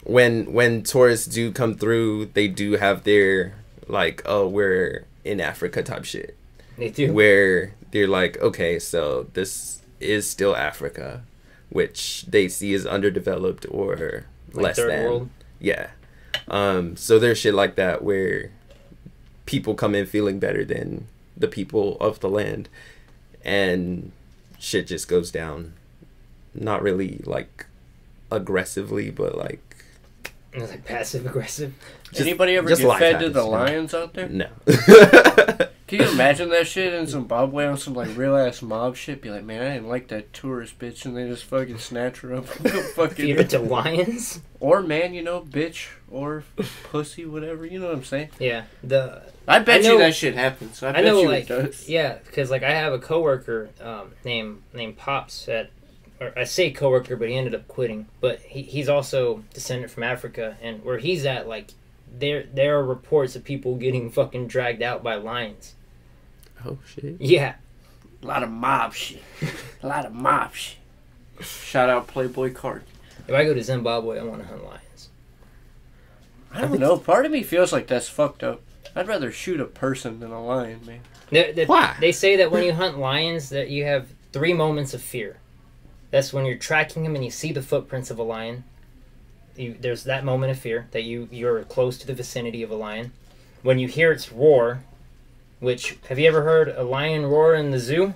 when tourists do come through, they do have their like, oh, we're in Africa type shit. They do. Where they're like, okay, so this is still Africa, which they see as underdeveloped or Like less third than. world? Yeah. So there's shit like that where people come in feeling better than the people of the land, and shit just goes down. Not really like aggressively, but like It's like passive aggressive. Anybody ever just get life fed to happens, the you know? lions out there? no. Can you imagine that shit in Zimbabwe on some like real ass mob shit? Be like, man, I didn't like that tourist bitch, and they just fucking snatch her up, and go Feed it to lions. or man, you know, bitch or pussy, whatever. You know what I'm saying? Yeah. I bet know- you that shit happens. I bet you like, it does. yeah, because like I have a coworker named Pops or I say coworker, but he ended up quitting. But he's also descendant from Africa, and where he's at, like there are reports of people getting fucking dragged out by lions. Oh shit. Yeah, A lot of mob shit. A lot of mob shit. Shout out Playboy Card. if I go to Zimbabwe, I want to hunt lions. I don't know. Part of me feels like that's fucked up. I'd rather shoot a person than a lion, man. Why? They say that when you hunt lions, that you have 3 moments of fear. That's when you're tracking them and you see the footprints of a lion. There's that moment of fear that you're close to the vicinity of a lion. When you hear its roar, which, have you ever heard a lion roar in the zoo?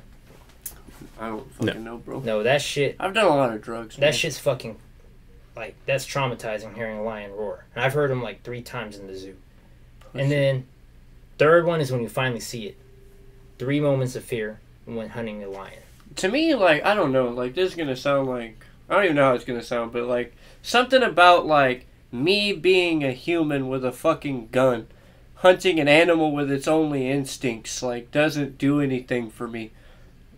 I don't fucking know, bro. No, that shit, I've done a lot of drugs, man. that shit's fucking, like, that's traumatizing hearing a lion roar. And I've heard them like 3 times in the zoo. And then, third one is when you finally see it. 3 moments of fear when hunting a lion. To me, like, I don't know, like, this is gonna sound like, I don't even know how it's gonna sound, but, like, something about, like, me being a human with a fucking gun, hunting an animal with its only instincts, like, doesn't do anything for me.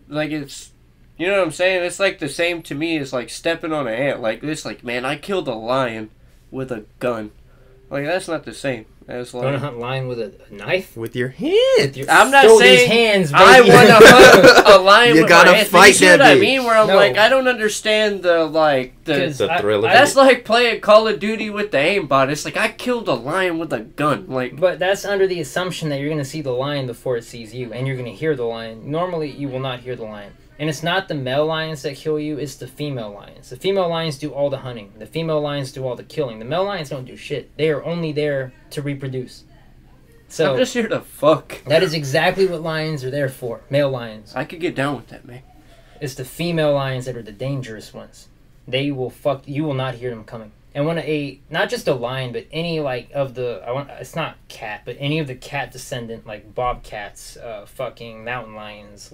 Like, it's, you know what I'm saying? It's, like, the same to me as, like, stepping on an ant. Like, this, like, man, I killed a lion with a gun. Like, that's not the same as, You want to like... hunt lion with a knife? With your hand. I'm not Throw saying these hands, baby. I want to hunt a lion You with gotta my hands. But fight you see that what I bitch. mean? Where I'm No. like, I don't understand the, like, the... 'Cause The thrill of it. That's like playing Call of Duty with the aimbot. It's like, I killed a lion with a gun. Like, But that's under the assumption that you're going to see the lion before it sees you, and you're going to hear the lion. Normally, you will not hear the lion. And it's not the male lions that kill you, it's the female lions. The female lions do all the hunting. The female lions do all the killing. The male lions don't do shit. They are only there to reproduce. So I'm just here to fuck. that is exactly what lions are there for. Male lions. I could get down with that, man. It's the female lions that are the dangerous ones. They will fuck. You will not hear them coming. And when not just a lion, but any like of the it's not cat, but any of the cat descendant like bobcats, fucking mountain lions,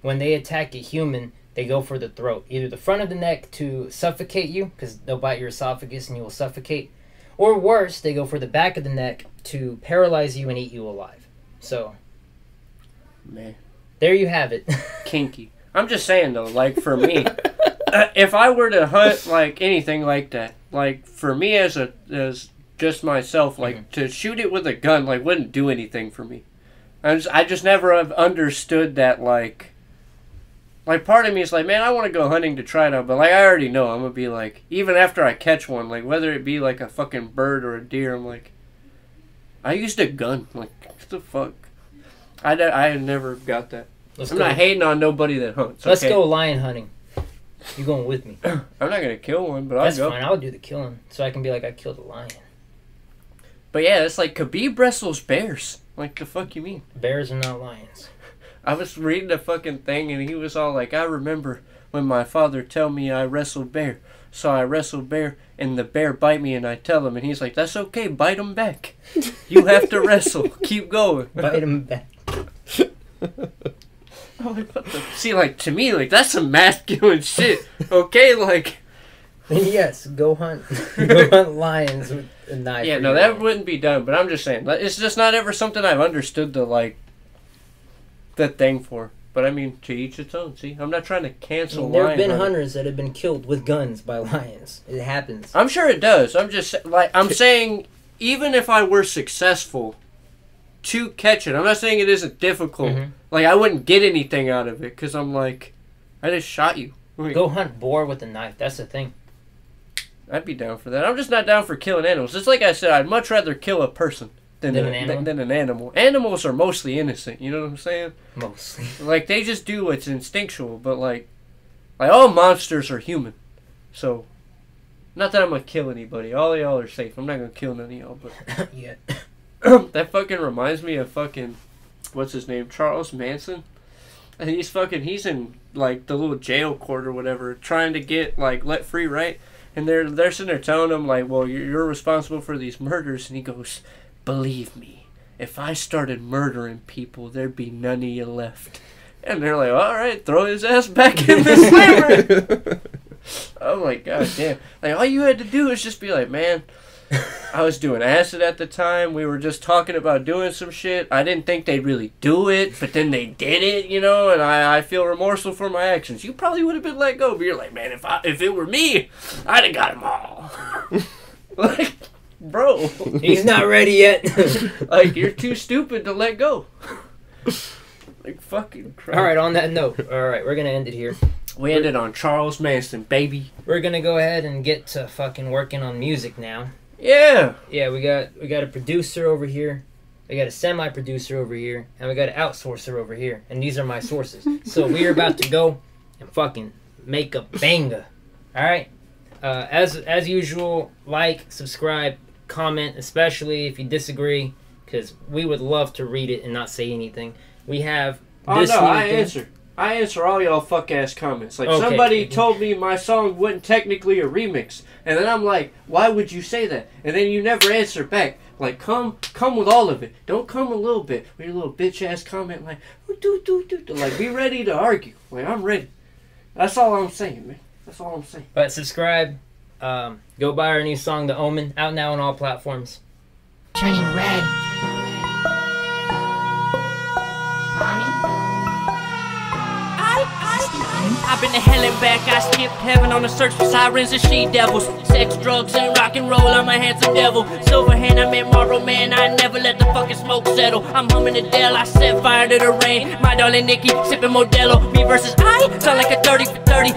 when they attack a human, they go for the throat, either the front of the neck to suffocate you because they'll bite your esophagus and you will suffocate, or worse, they go for the back of the neck to paralyze you and eat you alive. So Man, there you have it. kinky. I'm just saying though, like for me, if I were to hunt like anything like that, like for me as just myself, like to shoot it with a gun, like wouldn't do anything for me. I just never have understood that like part of me is like, man, I want to go hunting to try it out, but like I already know I'm gonna be like, even after I catch one, like whether it be like a fucking bird or a deer, I'm like, I used a gun, like what the fuck. I never got that. I'm not hating on nobody that hunts. Let's okay? go lion hunting. You going with me? I'm not gonna kill one, but That's I'll go. fine. I'll do the killing, so I can be like, I killed a lion. But yeah, it's like Khabib wrestles bears. Like the fuck you mean? Bears are not lions. I was reading a fucking thing and he was all like, I remember when my father tell me I wrestled bear. So I wrestle bear, and the bear bite me, and I tell him, and he's like, "That's okay, bite him back. You have to wrestle. Keep going." Bite him back. I'm like, what the? See, like, to me, like, that's some masculine shit. Okay, like. Yes, go hunt. Go hunt lions with a knife. Yeah, no, that wouldn't be done. But I'm just saying, it's just not ever something I've understood the thing for. But I mean, to each its own. See, I'm not trying to cancel. There have been hunters that have been killed with guns by lions. It happens. I'm sure it does. I'm just like I'm saying, even if I were successful to catch it, I'm not saying it isn't difficult. Mm-hmm. Like I wouldn't get anything out of it because I'm like, I just shot you. Like, Go hunt boar with a knife. That's the thing. I'd be down for that. I'm just not down for killing animals. It's like I said, I'd much rather kill a person than an animal. Animals are mostly innocent. You know what I'm saying? Mostly. Like they just do what's instinctual, but like all monsters are human. So, not that I'm gonna kill anybody. All of y'all are safe. I'm not gonna kill none of y'all. But Yeah. that fucking reminds me of fucking what's his name, Charles Manson. And he's in like the little jail court or whatever, trying to get like let free, right? And they're sitting there telling him like, well, you're responsible for these murders, and he goes, believe me, if I started murdering people, there'd be none of you left. And they're like, all right, throw his ass back in the slammer. I'm like, god damn. Like all you had to do is just be like, man, I was doing acid at the time. We were just talking about doing some shit. I didn't think they'd really do it, but then they did it, you know, and I feel remorseful for my actions. You probably would have been let go, but you're like, man, if it were me, I'd have got them all. Like, bro. He's not ready yet. Like, you're too stupid to let go. Like, fucking crap. Alright, on that note, alright, we're gonna end it here. We ended on Charles Manson, baby. We're gonna go ahead and get to fucking working on music now. Yeah. Yeah, we got a producer over here, we got a semi-producer over here, and we got an outsourcer over here. And these are my sources. So we are about to go and fucking make a banger. Alright? As usual, like, subscribe, comment, especially if you disagree, because we would love to read it and not say anything. We have this new thing. I answer all y'all fuck ass comments. Like, Okay. somebody told me my song wasn't technically a remix, and then I'm like, why would you say that? And then you never answer back. Like, come with all of it. Don't come a little bit with your little bitch ass comment. Like, like, be ready to argue. Like, I'm ready. That's all I'm saying, man. That's all I'm saying. But subscribe. Go buy our new song, The Omen, out now on all platforms. Turning red. I've been to hell and back, I skipped heaven on the search for sirens and she-devils. Sex, drugs, and rock and roll, I'm a handsome devil. Silver hand, I'm immoral man, I never let the fucking smoke settle. I'm humming Adele, I set fire to the rain. My darling Nikki, sipping Modelo. Me versus I, sound like a 30 for 30.